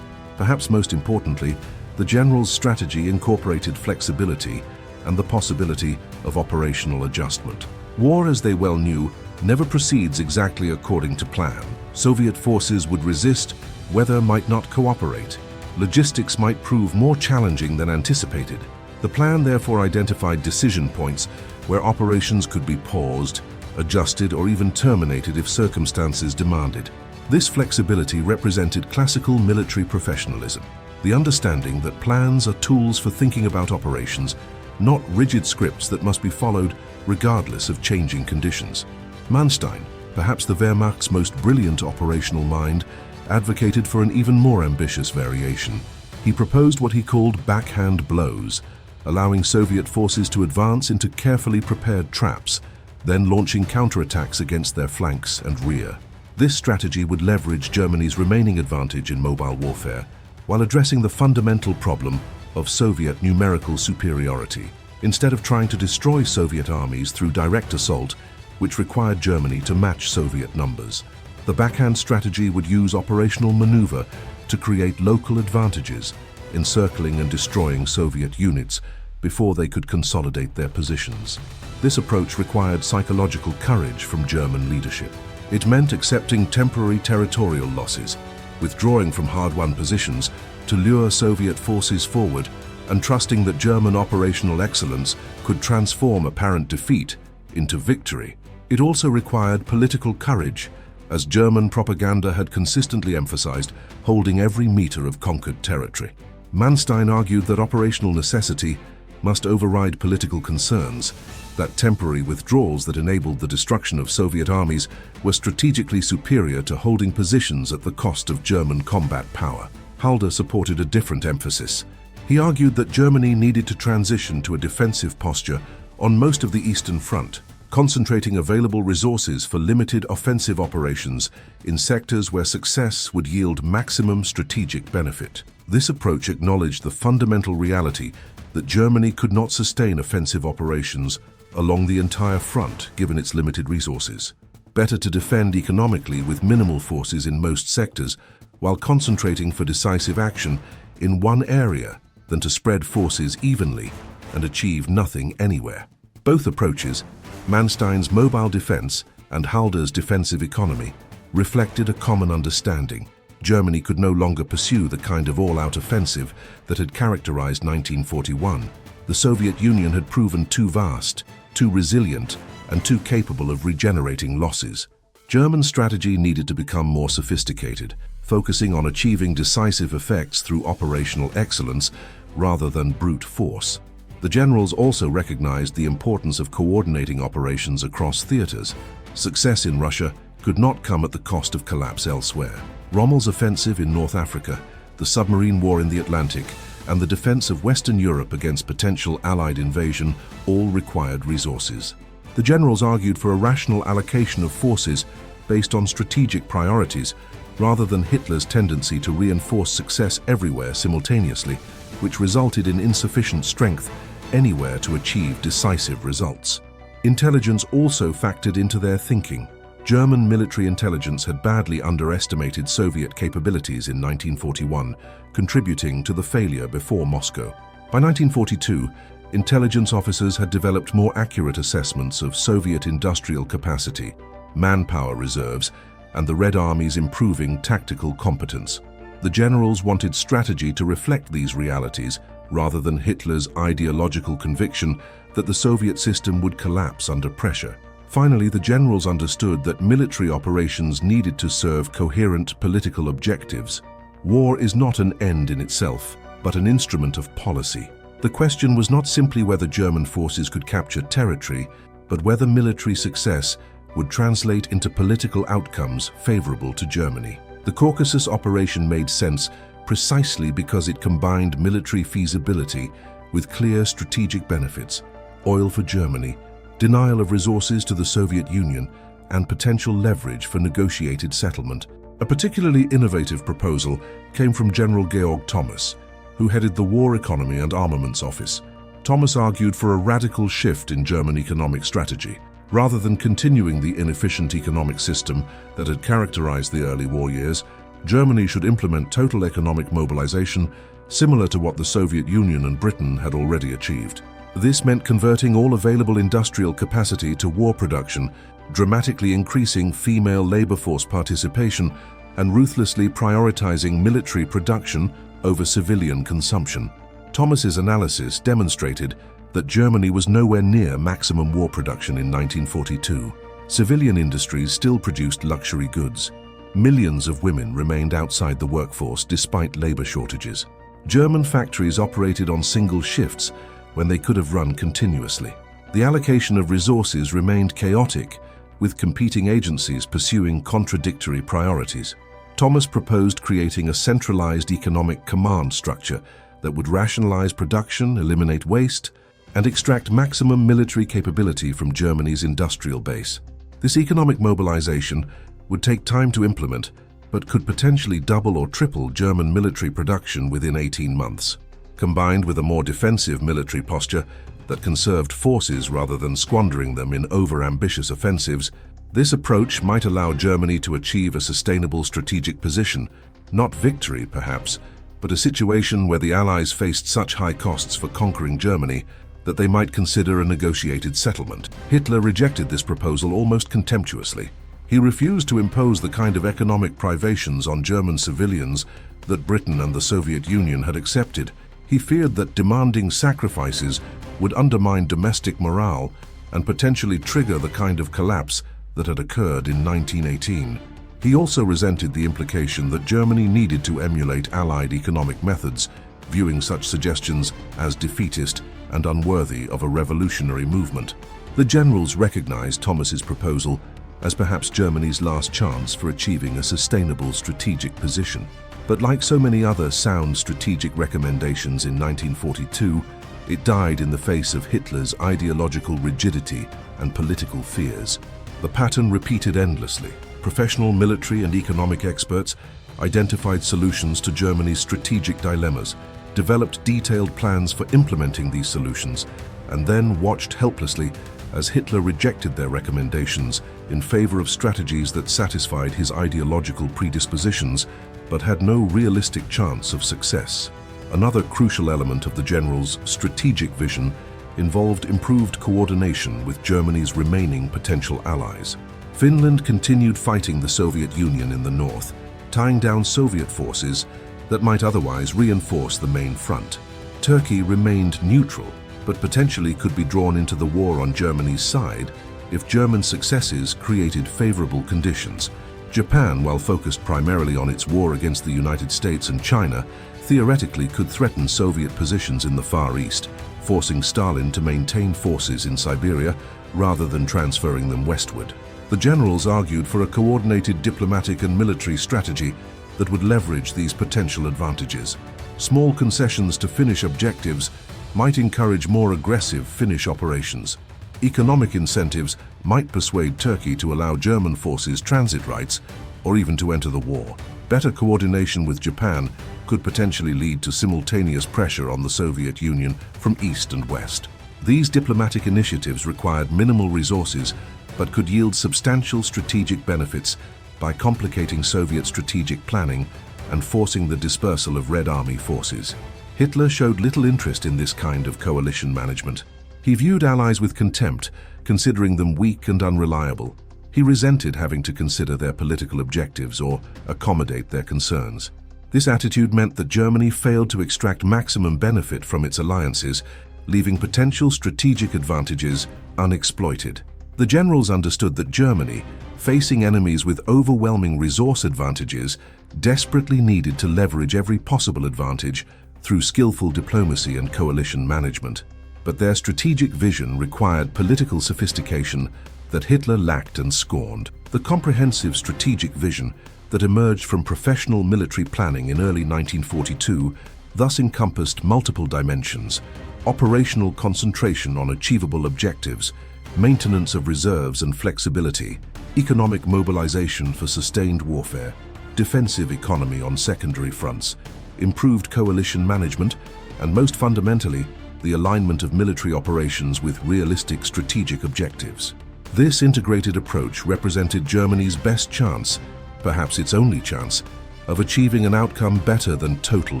Perhaps most importantly, the general's strategy incorporated flexibility and the possibility of operational adjustment. War, as they well knew, never proceeds exactly according to plan. Soviet forces would resist, weather might not cooperate. Logistics might prove more challenging than anticipated. The plan therefore identified decision points where operations could be paused, adjusted, or even terminated if circumstances demanded. This flexibility represented classical military professionalism, the understanding that plans are tools for thinking about operations, not rigid scripts that must be followed regardless of changing conditions. Manstein, perhaps the Wehrmacht's most brilliant operational mind, advocated for an even more ambitious variation. He proposed what he called backhand blows, allowing Soviet forces to advance into carefully prepared traps, then launching counterattacks against their flanks and rear. This strategy would leverage Germany's remaining advantage in mobile warfare, while addressing the fundamental problem of Soviet numerical superiority. Instead of trying to destroy Soviet armies through direct assault, which required Germany to match Soviet numbers, the backhand strategy would use operational maneuver to create local advantages, encircling and destroying Soviet units before they could consolidate their positions. This approach required psychological courage from German leadership. It meant accepting temporary territorial losses, withdrawing from hard-won positions to lure Soviet forces forward, and trusting that German operational excellence could transform apparent defeat into victory. It also required political courage, as German propaganda had consistently emphasized holding every meter of conquered territory. Manstein argued that operational necessity must override political concerns, that temporary withdrawals that enabled the destruction of Soviet armies were strategically superior to holding positions at the cost of German combat power. Halder supported a different emphasis. He argued that Germany needed to transition to a defensive posture on most of the Eastern Front, concentrating available resources for limited offensive operations in sectors where success would yield maximum strategic benefit. This approach acknowledged the fundamental reality that Germany could not sustain offensive operations along the entire front given its limited resources. Better to defend economically with minimal forces in most sectors while concentrating for decisive action in one area than to spread forces evenly and achieve nothing anywhere. Both approaches, Manstein's mobile defense and Halder's defensive economy, reflected a common understanding. Germany could no longer pursue the kind of all-out offensive that had characterized 1941. The Soviet Union had proven too vast, too resilient, and too capable of regenerating losses. German strategy needed to become more sophisticated, focusing on achieving decisive effects through operational excellence rather than brute force. The generals also recognized the importance of coordinating operations across theaters. Success in Russia could not come at the cost of collapse elsewhere. Rommel's offensive in North Africa, the submarine war in the Atlantic, and the defense of Western Europe against potential Allied invasion all required resources. The generals argued for a rational allocation of forces based on strategic priorities, rather than Hitler's tendency to reinforce success everywhere simultaneously, which resulted in insufficient strength anywhere to achieve decisive results. Intelligence also factored into their thinking. German military intelligence had badly underestimated Soviet capabilities in 1941, contributing to the failure before Moscow. By 1942, intelligence officers had developed more accurate assessments of Soviet industrial capacity, manpower reserves, and the Red Army's improving tactical competence. The generals wanted strategy to reflect these realities, rather than Hitler's ideological conviction that the Soviet system would collapse under pressure. Finally, the generals understood that military operations needed to serve coherent political objectives. War is not an end in itself, but an instrument of policy. The question was not simply whether German forces could capture territory, but whether military success would translate into political outcomes favorable to Germany. The Caucasus operation made sense precisely because it combined military feasibility with clear strategic benefits: oil for Germany, denial of resources to the Soviet Union, and potential leverage for negotiated settlement. A particularly innovative proposal came from General Georg Thomas, who headed the War Economy and Armaments Office. Thomas argued for a radical shift in German economic strategy. Rather than continuing the inefficient economic system that had characterized the early war years, Germany should implement total economic mobilization similar to what the Soviet Union and Britain had already achieved. This meant converting all available industrial capacity to war production, dramatically increasing female labor force participation, and ruthlessly prioritizing military production over civilian consumption. Thomas's analysis demonstrated that Germany was nowhere near maximum war production in 1942. Civilian industries still produced luxury goods. Millions of women remained outside the workforce despite labor shortages. German factories operated on single shifts when they could have run continuously. The allocation of resources remained chaotic, with competing agencies pursuing contradictory priorities. Thomas proposed creating a centralized economic command structure that would rationalize production, eliminate waste, and extract maximum military capability from Germany's industrial base. This economic mobilization would take time to implement, but could potentially double or triple German military production within 18 months. Combined with a more defensive military posture that conserved forces rather than squandering them in over-ambitious offensives, this approach might allow Germany to achieve a sustainable strategic position, not victory perhaps, but a situation where the Allies faced such high costs for conquering Germany that they might consider a negotiated settlement. Hitler rejected this proposal almost contemptuously. He refused to impose the kind of economic privations on German civilians that Britain and the Soviet Union had accepted. He feared that demanding sacrifices would undermine domestic morale and potentially trigger the kind of collapse that had occurred in 1918. He also resented the implication that Germany needed to emulate Allied economic methods, viewing such suggestions as defeatist and unworthy of a revolutionary movement. The generals recognized Thomas's proposal as perhaps Germany's last chance for achieving a sustainable strategic position. But like so many other sound strategic recommendations in 1942, it died in the face of Hitler's ideological rigidity and political fears. The pattern repeated endlessly. Professional military and economic experts identified solutions to Germany's strategic dilemmas, developed detailed plans for implementing these solutions, and then watched helplessly as Hitler rejected their recommendations in favor of strategies that satisfied his ideological predispositions but had no realistic chance of success. Another crucial element of the general's strategic vision involved improved coordination with Germany's remaining potential allies. Finland continued fighting the Soviet Union in the north, tying down Soviet forces that might otherwise reinforce the main front. Turkey remained neutral, but potentially could be drawn into the war on Germany's side if German successes created favorable conditions. Japan, while focused primarily on its war against the United States and China, theoretically could threaten Soviet positions in the Far East, forcing Stalin to maintain forces in Siberia rather than transferring them westward. The generals argued for a coordinated diplomatic and military strategy that would leverage these potential advantages. Small concessions to Finnish objectives might encourage more aggressive Finnish operations. Economic incentives might persuade Turkey to allow German forces transit rights or even to enter the war. Better coordination with Japan could potentially lead to simultaneous pressure on the Soviet Union from east and west. These diplomatic initiatives required minimal resources but could yield substantial strategic benefits by complicating Soviet strategic planning and forcing the dispersal of Red Army forces. Hitler showed little interest in this kind of coalition management. He viewed allies with contempt, considering them weak and unreliable. He resented having to consider their political objectives or accommodate their concerns. This attitude meant that Germany failed to extract maximum benefit from its alliances, leaving potential strategic advantages unexploited. The generals understood that Germany, facing enemies with overwhelming resource advantages, desperately needed to leverage every possible advantage through skillful diplomacy and coalition management. But their strategic vision required political sophistication that Hitler lacked and scorned. The comprehensive strategic vision that emerged from professional military planning in early 1942 thus encompassed multiple dimensions: operational concentration on achievable objectives, maintenance of reserves and flexibility, economic mobilization for sustained warfare, defensive economy on secondary fronts, improved coalition management, and most fundamentally, the alignment of military operations with realistic strategic objectives. This integrated approach represented Germany's best chance, perhaps its only chance, of achieving an outcome better than total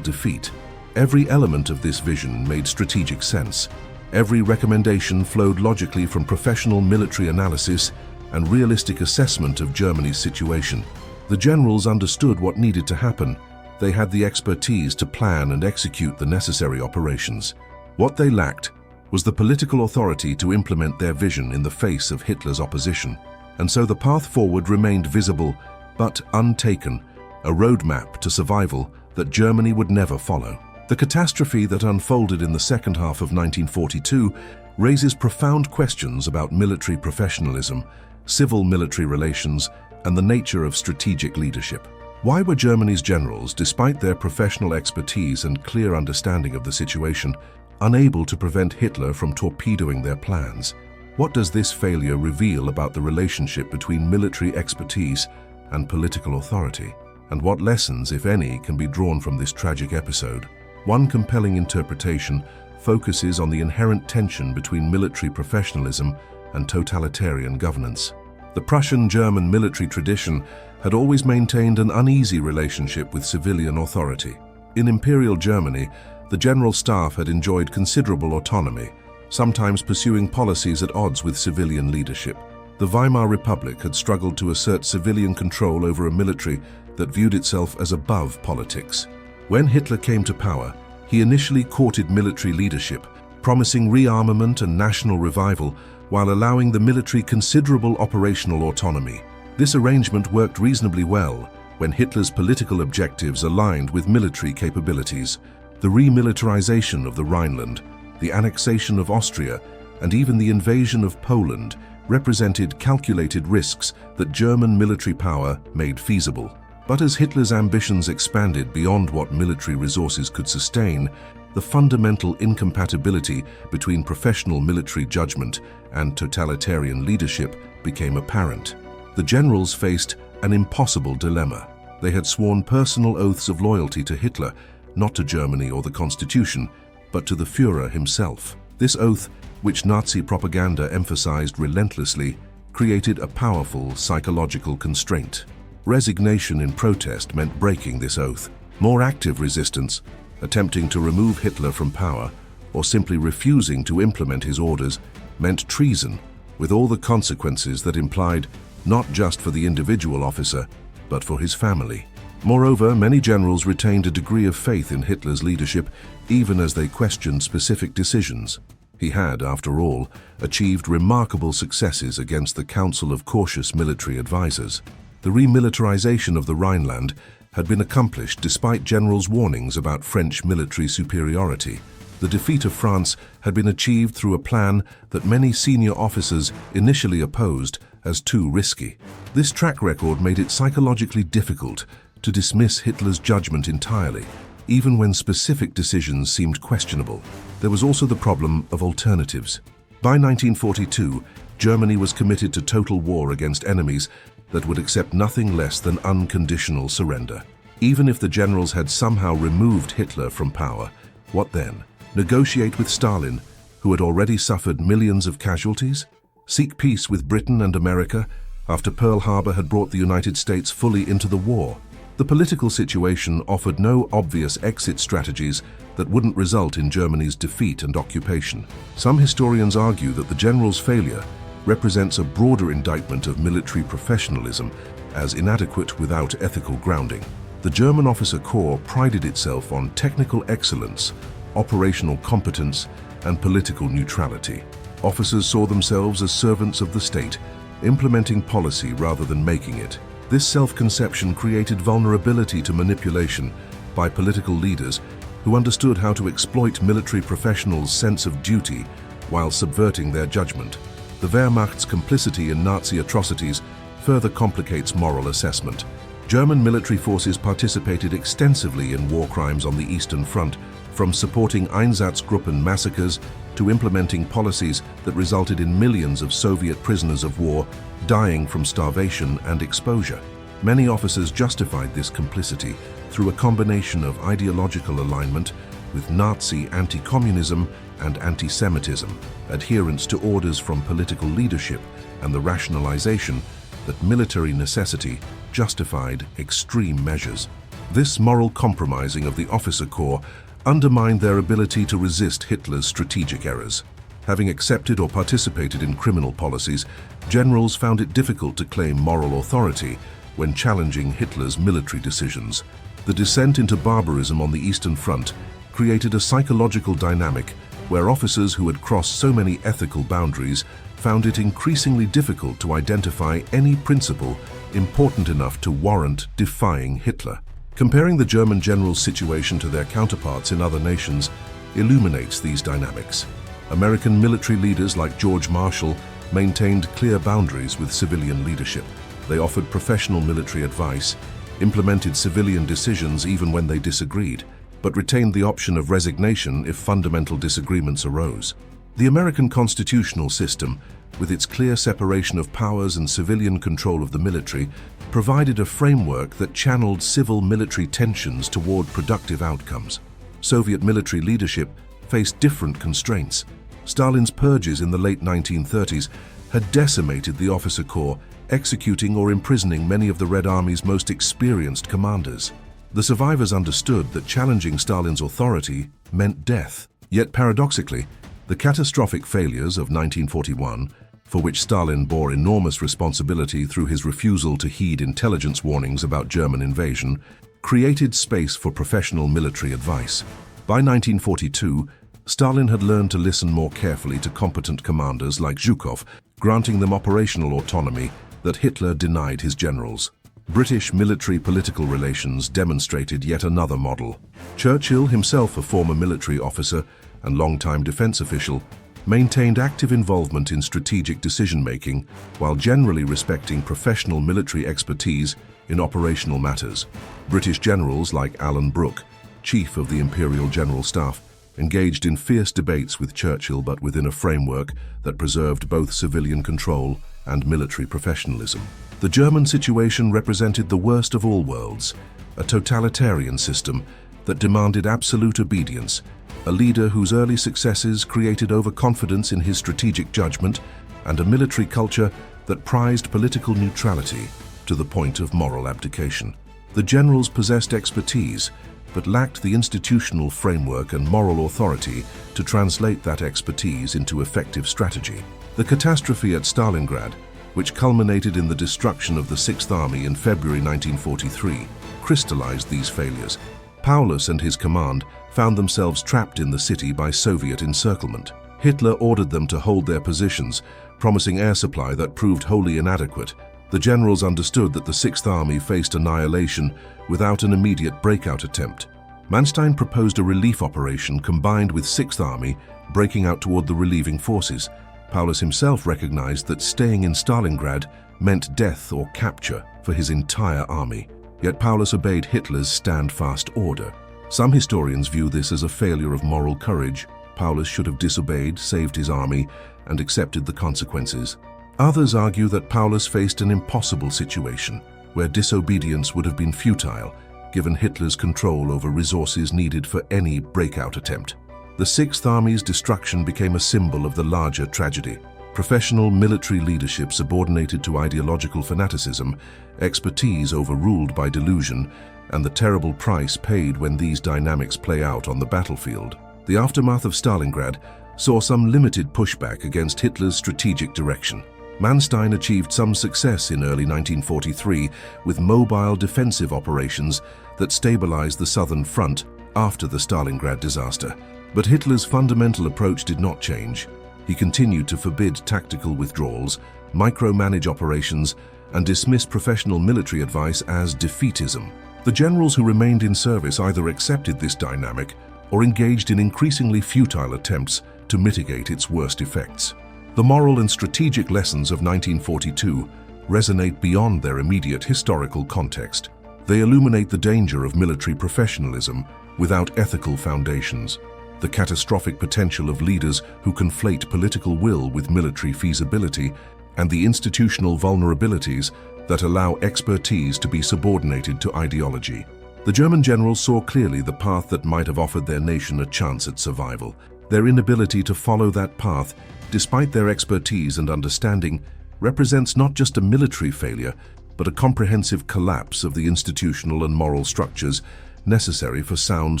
defeat. Every element of this vision made strategic sense. Every recommendation flowed logically from professional military analysis and realistic assessment of Germany's situation. The generals understood what needed to happen. They had the expertise to plan and execute the necessary operations. What they lacked was the political authority to implement their vision in the face of Hitler's opposition. And so the path forward remained visible, but untaken, a roadmap to survival that Germany would never follow. The catastrophe that unfolded in the second half of 1942 raises profound questions about military professionalism, civil-military relations, and the nature of strategic leadership. Why were Germany's generals, despite their professional expertise and clear understanding of the situation, unable to prevent Hitler from torpedoing their plans? What does this failure reveal about the relationship between military expertise and political authority? And what lessons, if any, can be drawn from this tragic episode? One compelling interpretation focuses on the inherent tension between military professionalism and totalitarian governance. The Prussian-German military tradition had always maintained an uneasy relationship with civilian authority. In Imperial Germany, the General Staff had enjoyed considerable autonomy, sometimes pursuing policies at odds with civilian leadership. The Weimar Republic had struggled to assert civilian control over a military that viewed itself as above politics. When Hitler came to power, he initially courted military leadership, promising rearmament and national revival while allowing the military considerable operational autonomy. This arrangement worked reasonably well when Hitler's political objectives aligned with military capabilities. The remilitarization of the Rhineland, the annexation of Austria, and even the invasion of Poland represented calculated risks that German military power made feasible. But as Hitler's ambitions expanded beyond what military resources could sustain, the fundamental incompatibility between professional military judgment and totalitarian leadership became apparent. The generals faced an impossible dilemma. They had sworn personal oaths of loyalty to Hitler, not to Germany or the Constitution, but to the Führer himself. This oath, which Nazi propaganda emphasized relentlessly, created a powerful psychological constraint. Resignation in protest meant breaking this oath. More active resistance, attempting to remove Hitler from power, or simply refusing to implement his orders, meant treason, with all the consequences that implied not just for the individual officer, but for his family. Moreover, many generals retained a degree of faith in Hitler's leadership, even as they questioned specific decisions. He had, after all, achieved remarkable successes against the Council of Cautious military advisors. The remilitarization of the Rhineland had been accomplished despite generals' warnings about French military superiority. The defeat of France had been achieved through a plan that many senior officers initially opposed as too risky. This track record made it psychologically difficult to dismiss Hitler's judgment entirely, even when specific decisions seemed questionable. There was also the problem of alternatives. By 1942, Germany was committed to total war against enemies that would accept nothing less than unconditional surrender. Even if the generals had somehow removed Hitler from power, what then? Negotiate with Stalin, who had already suffered millions of casualties? Seek peace with Britain and America after Pearl Harbor had brought the United States fully into the war. The political situation offered no obvious exit strategies that wouldn't result in Germany's defeat and occupation. Some historians argue that the general's failure represents a broader indictment of military professionalism as inadequate without ethical grounding. The German officer corps prided itself on technical excellence, operational competence, and political neutrality. Officers saw themselves as servants of the state, implementing policy rather than making it. This self-conception created vulnerability to manipulation by political leaders who understood how to exploit military professionals' sense of duty while subverting their judgment. The Wehrmacht's complicity in Nazi atrocities further complicates moral assessment. German military forces participated extensively in war crimes on the Eastern Front, from supporting Einsatzgruppen massacres to implementing policies that resulted in millions of Soviet prisoners of war dying from starvation and exposure. Many officers justified this complicity through a combination of ideological alignment with Nazi anti-communism and anti-Semitism, adherence to orders from political leadership, and the rationalization that military necessity justified extreme measures. This moral compromising of the officer corps undermined their ability to resist Hitler's strategic errors. Having accepted or participated in criminal policies, generals found it difficult to claim moral authority when challenging Hitler's military decisions. The descent into barbarism on the Eastern Front created a psychological dynamic where officers who had crossed so many ethical boundaries found it increasingly difficult to identify any principle important enough to warrant defying Hitler. Comparing the German generals' situation to their counterparts in other nations illuminates these dynamics. American military leaders like George Marshall maintained clear boundaries with civilian leadership. They offered professional military advice, implemented civilian decisions even when they disagreed, but retained the option of resignation if fundamental disagreements arose. The American constitutional system, with its clear separation of powers and civilian control of the military, provided a framework that channeled civil-military tensions toward productive outcomes. Soviet military leadership faced different constraints. Stalin's purges in the late 1930s had decimated the officer corps, executing or imprisoning many of the Red Army's most experienced commanders. The survivors understood that challenging Stalin's authority meant death. Yet paradoxically, the catastrophic failures of 1941, for which Stalin bore enormous responsibility through his refusal to heed intelligence warnings about German invasion, created space for professional military advice. By 1942, Stalin had learned to listen more carefully to competent commanders like Zhukov, granting them operational autonomy that Hitler denied his generals. British military-political relations demonstrated yet another model. Churchill, himself a former military officer and long-time defense official, maintained active involvement in strategic decision-making while generally respecting professional military expertise in operational matters. British generals like Alan Brooke, chief of the Imperial General Staff, engaged in fierce debates with Churchill, but within a framework that preserved both civilian control and military professionalism. The German situation represented the worst of all worlds, a totalitarian system that demanded absolute obedience, a leader whose early successes created overconfidence in his strategic judgment, and a military culture that prized political neutrality to the point of moral abdication. The generals possessed expertise, but lacked the institutional framework and moral authority to translate that expertise into effective strategy. The catastrophe at Stalingrad, which culminated in the destruction of the Sixth Army in February 1943, crystallized these failures. Paulus and his command found themselves trapped in the city by Soviet encirclement. Hitler ordered them to hold their positions, promising air supply that proved wholly inadequate. The generals understood that the Sixth Army faced annihilation without an immediate breakout attempt. Manstein proposed a relief operation combined with Sixth Army breaking out toward the relieving forces. Paulus himself recognized that staying in Stalingrad meant death or capture for his entire army. Yet Paulus obeyed Hitler's stand-fast order. Some historians view this as a failure of moral courage. Paulus should have disobeyed, saved his army, and accepted the consequences. Others argue that Paulus faced an impossible situation, where disobedience would have been futile, given Hitler's control over resources needed for any breakout attempt. The Sixth Army's destruction became a symbol of the larger tragedy. Professional military leadership subordinated to ideological fanaticism, expertise overruled by delusion, and the terrible price paid when these dynamics play out on the battlefield. The aftermath of Stalingrad saw some limited pushback against Hitler's strategic direction. Manstein achieved some success in early 1943 with mobile defensive operations that stabilized the southern front after the Stalingrad disaster. But Hitler's fundamental approach did not change. He continued to forbid tactical withdrawals, micromanage operations, and dismiss professional military advice as defeatism. The generals who remained in service either accepted this dynamic or engaged in increasingly futile attempts to mitigate its worst effects. The moral and strategic lessons of 1942 resonate beyond their immediate historical context. They illuminate the danger of military professionalism without ethical foundations, the catastrophic potential of leaders who conflate political will with military feasibility, and the institutional vulnerabilities that allow expertise to be subordinated to ideology. The German generals saw clearly the path that might have offered their nation a chance at survival. Their inability to follow that path, despite their expertise and understanding, represents not just a military failure, but a comprehensive collapse of the institutional and moral structures necessary for sound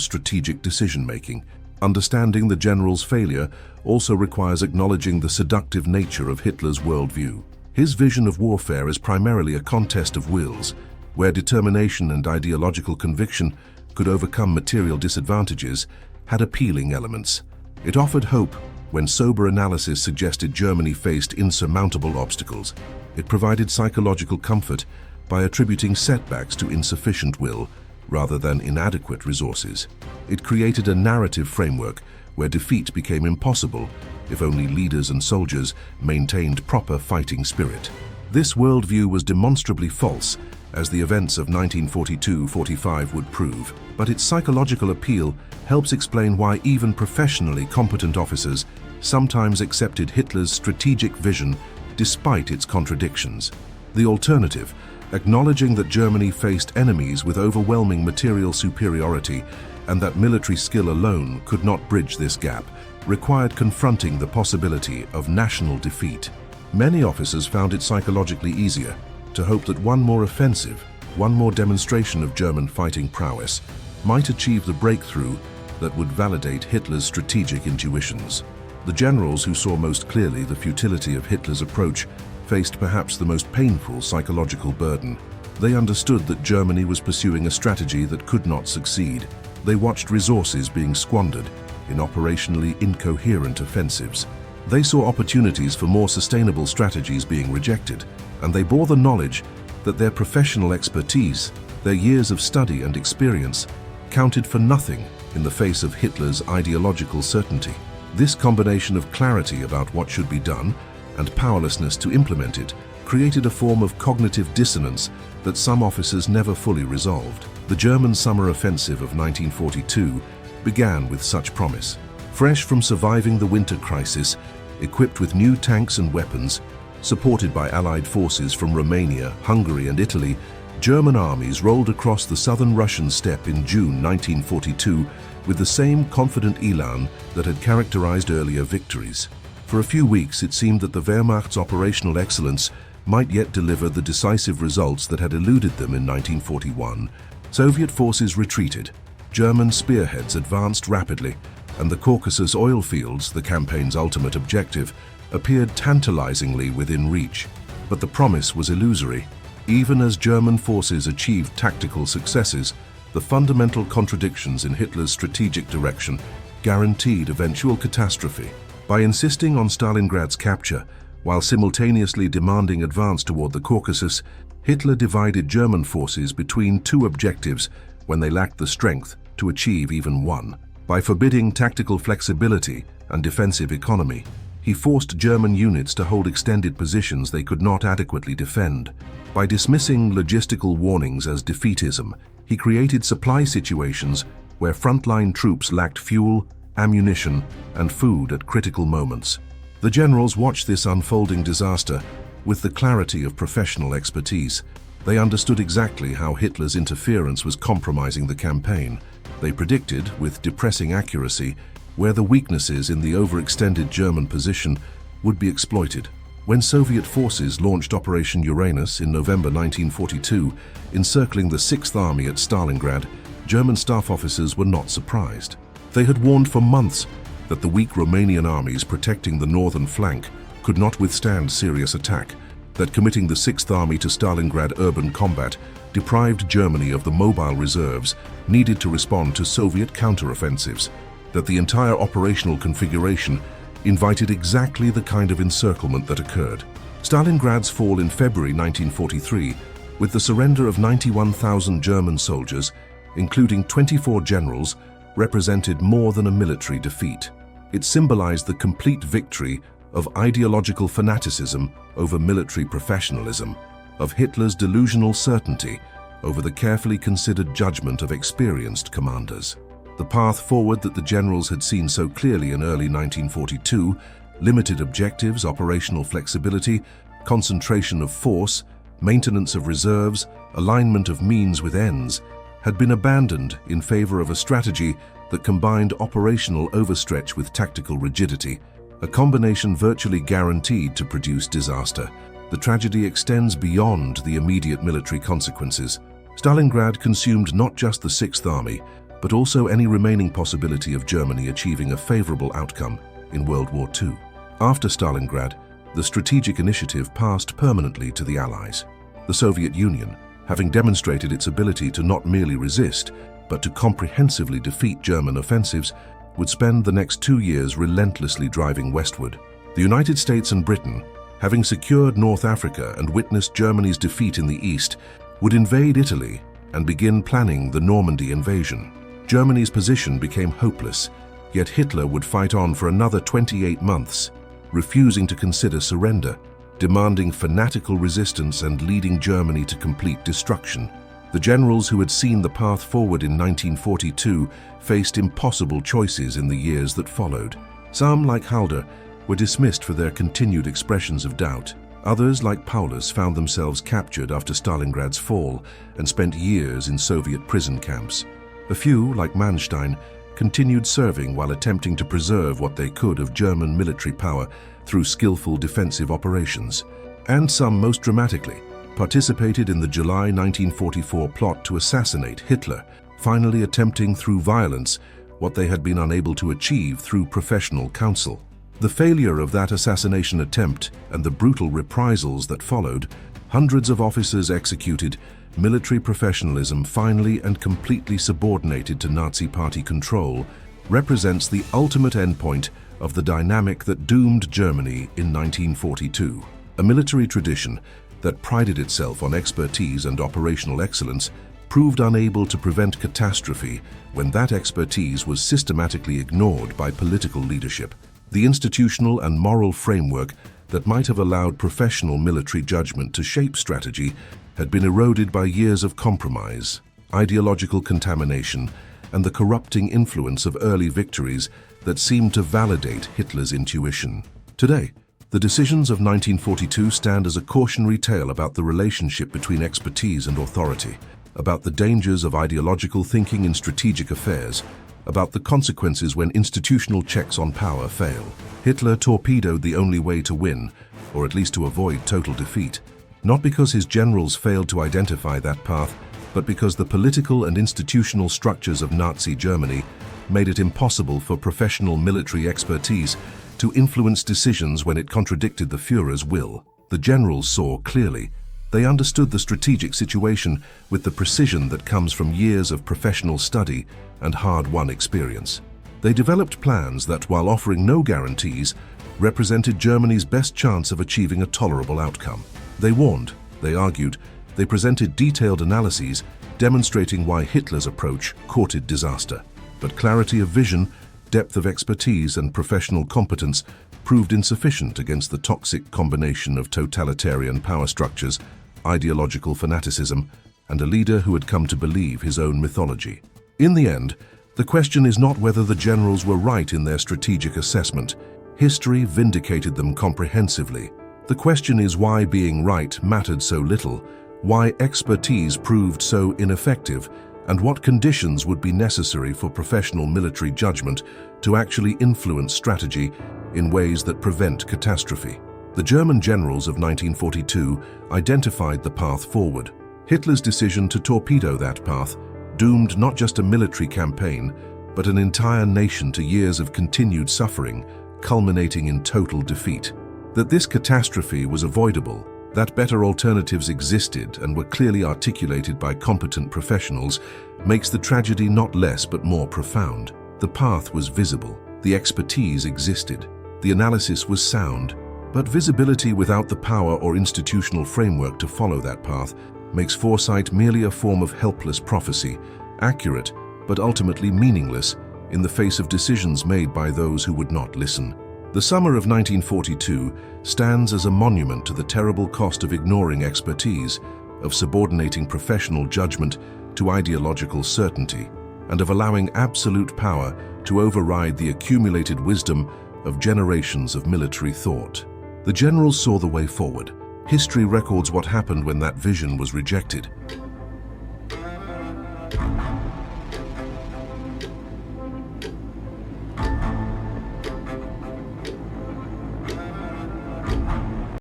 strategic decision-making. Understanding the general's failure also requires acknowledging the seductive nature of Hitler's worldview. His vision of warfare is primarily a contest of wills, where determination and ideological conviction could overcome material disadvantages, had appealing elements. It offered hope when sober analysis suggested Germany faced insurmountable obstacles. It provided psychological comfort by attributing setbacks to insufficient will rather than inadequate resources. It created a narrative framework where defeat became impossible if only leaders and soldiers maintained proper fighting spirit. This worldview was demonstrably false, as the events of 1942-45 would prove, but its psychological appeal helps explain why even professionally competent officers sometimes accepted Hitler's strategic vision despite its contradictions. The alternative, acknowledging that Germany faced enemies with overwhelming material superiority and that military skill alone could not bridge this gap, required confronting the possibility of national defeat. Many officers found it psychologically easier to hope that one more offensive, one more demonstration of German fighting prowess might achieve the breakthrough that would validate Hitler's strategic intuitions. The generals who saw most clearly the futility of Hitler's approach faced perhaps the most painful psychological burden. They understood that Germany was pursuing a strategy that could not succeed. They watched resources being squandered in operationally incoherent offensives. They saw opportunities for more sustainable strategies being rejected, and they bore the knowledge that their professional expertise, their years of study and experience, counted for nothing in the face of Hitler's ideological certainty. This combination of clarity about what should be done and powerlessness to implement it created a form of cognitive dissonance that some officers never fully resolved. The German summer offensive of 1942 began with such promise. Fresh from surviving the winter crisis, equipped with new tanks and weapons, supported by Allied forces from Romania, Hungary and Italy, German armies rolled across the southern Russian steppe in June 1942 with the same confident elan that had characterized earlier victories. For a few weeks, it seemed that the Wehrmacht's operational excellence might yet deliver the decisive results that had eluded them in 1941. Soviet forces retreated, German spearheads advanced rapidly, and the Caucasus oil fields, the campaign's ultimate objective, appeared tantalizingly within reach. But the promise was illusory. Even as German forces achieved tactical successes, the fundamental contradictions in Hitler's strategic direction guaranteed eventual catastrophe. By insisting on Stalingrad's capture, while simultaneously demanding advance toward the Caucasus, Hitler divided German forces between two objectives when they lacked the strength to achieve even one. By forbidding tactical flexibility and defensive economy, he forced German units to hold extended positions they could not adequately defend. By dismissing logistical warnings as defeatism, he created supply situations where frontline troops lacked fuel, ammunition, and food at critical moments. The generals watched this unfolding disaster with the clarity of professional expertise. They understood exactly how Hitler's interference was compromising the campaign. They predicted, with depressing accuracy, where the weaknesses in the overextended German position would be exploited. When Soviet forces launched Operation Uranus in November 1942, encircling the Sixth Army at Stalingrad, German staff officers were not surprised. They had warned for months that the weak Romanian armies protecting the northern flank could not withstand serious attack, that committing the Sixth Army to Stalingrad urban combat deprived Germany of the mobile reserves needed to respond to Soviet counteroffensives, that the entire operational configuration invited exactly the kind of encirclement that occurred. Stalingrad's fall in February 1943, with the surrender of 91,000 German soldiers, including 24 generals, represented more than a military defeat. It symbolized the complete victory of ideological fanaticism over military professionalism, of Hitler's delusional certainty over the carefully considered judgment of experienced commanders. The path forward that the generals had seen so clearly in early 1942, limited objectives, operational flexibility, concentration of force, maintenance of reserves, alignment of means with ends, had been abandoned in favor of a strategy that combined operational overstretch with tactical rigidity, a combination virtually guaranteed to produce disaster. The tragedy extends beyond the immediate military consequences. Stalingrad consumed not just the Sixth Army, but also any remaining possibility of Germany achieving a favorable outcome in World War II. After Stalingrad, the strategic initiative passed permanently to the Allies. The Soviet Union, having demonstrated its ability to not merely resist, but to comprehensively defeat German offensives, would spend the next 2 years relentlessly driving westward. The United States and Britain, having secured North Africa and witnessed Germany's defeat in the east, would invade Italy and begin planning the Normandy invasion. Germany's position became hopeless, yet Hitler would fight on for another 28 months, refusing to consider surrender, demanding fanatical resistance and leading Germany to complete destruction. The generals who had seen the path forward in 1942 faced impossible choices in the years that followed. Some, like Halder, were dismissed for their continued expressions of doubt. Others, like Paulus, found themselves captured after Stalingrad's fall and spent years in Soviet prison camps. A few, like Manstein, continued serving while attempting to preserve what they could of German military power through skillful defensive operations. And some, most dramatically, participated in the July 1944 plot to assassinate Hitler, finally attempting through violence what they had been unable to achieve through professional counsel. The failure of that assassination attempt and the brutal reprisals that followed, hundreds of officers executed, military professionalism finally and completely subordinated to Nazi Party control, represents the ultimate endpoint of the dynamic that doomed Germany in 1942. A military tradition that prided itself on expertise and operational excellence proved unable to prevent catastrophe when that expertise was systematically ignored by political leadership. The institutional and moral framework that might have allowed professional military judgment to shape strategy had been eroded by years of compromise, ideological contamination, and the corrupting influence of early victories that seemed to validate Hitler's intuition. Today, the decisions of 1942 stand as a cautionary tale about the relationship between expertise and authority, about the dangers of ideological thinking in strategic affairs, about the consequences when institutional checks on power fail. Hitler torpedoed the only way to win, or at least to avoid total defeat, not because his generals failed to identify that path, but because the political and institutional structures of Nazi Germany made it impossible for professional military expertise to influence decisions when it contradicted the Führer's will. The generals saw clearly. They understood the strategic situation with the precision that comes from years of professional study and hard-won experience. They developed plans that, while offering no guarantees, represented Germany's best chance of achieving a tolerable outcome. They warned, they argued, they presented detailed analyses demonstrating why Hitler's approach courted disaster. But clarity of vision, depth of expertise, and professional competence proved insufficient against the toxic combination of totalitarian power structures, ideological fanaticism, and a leader who had come to believe his own mythology. In the end, the question is not whether the generals were right in their strategic assessment. History vindicated them comprehensively. The question is why being right mattered so little, why expertise proved so ineffective, and what conditions would be necessary for professional military judgment to actually influence strategy in ways that prevent catastrophe. The German generals of 1942 identified the path forward. Hitler's decision to torpedo that path doomed not just a military campaign, but an entire nation to years of continued suffering, culminating in total defeat. That this catastrophe was avoidable, that better alternatives existed and were clearly articulated by competent professionals, makes the tragedy not less but more profound. The path was visible, the expertise existed, the analysis was sound, but visibility without the power or institutional framework to follow that path makes foresight merely a form of helpless prophecy, accurate but ultimately meaningless in the face of decisions made by those who would not listen. The summer of 1942 stands as a monument to the terrible cost of ignoring expertise, of subordinating professional judgment to ideological certainty, and of allowing absolute power to override the accumulated wisdom of generations of military thought. The generals saw the way forward. History records what happened when that vision was rejected.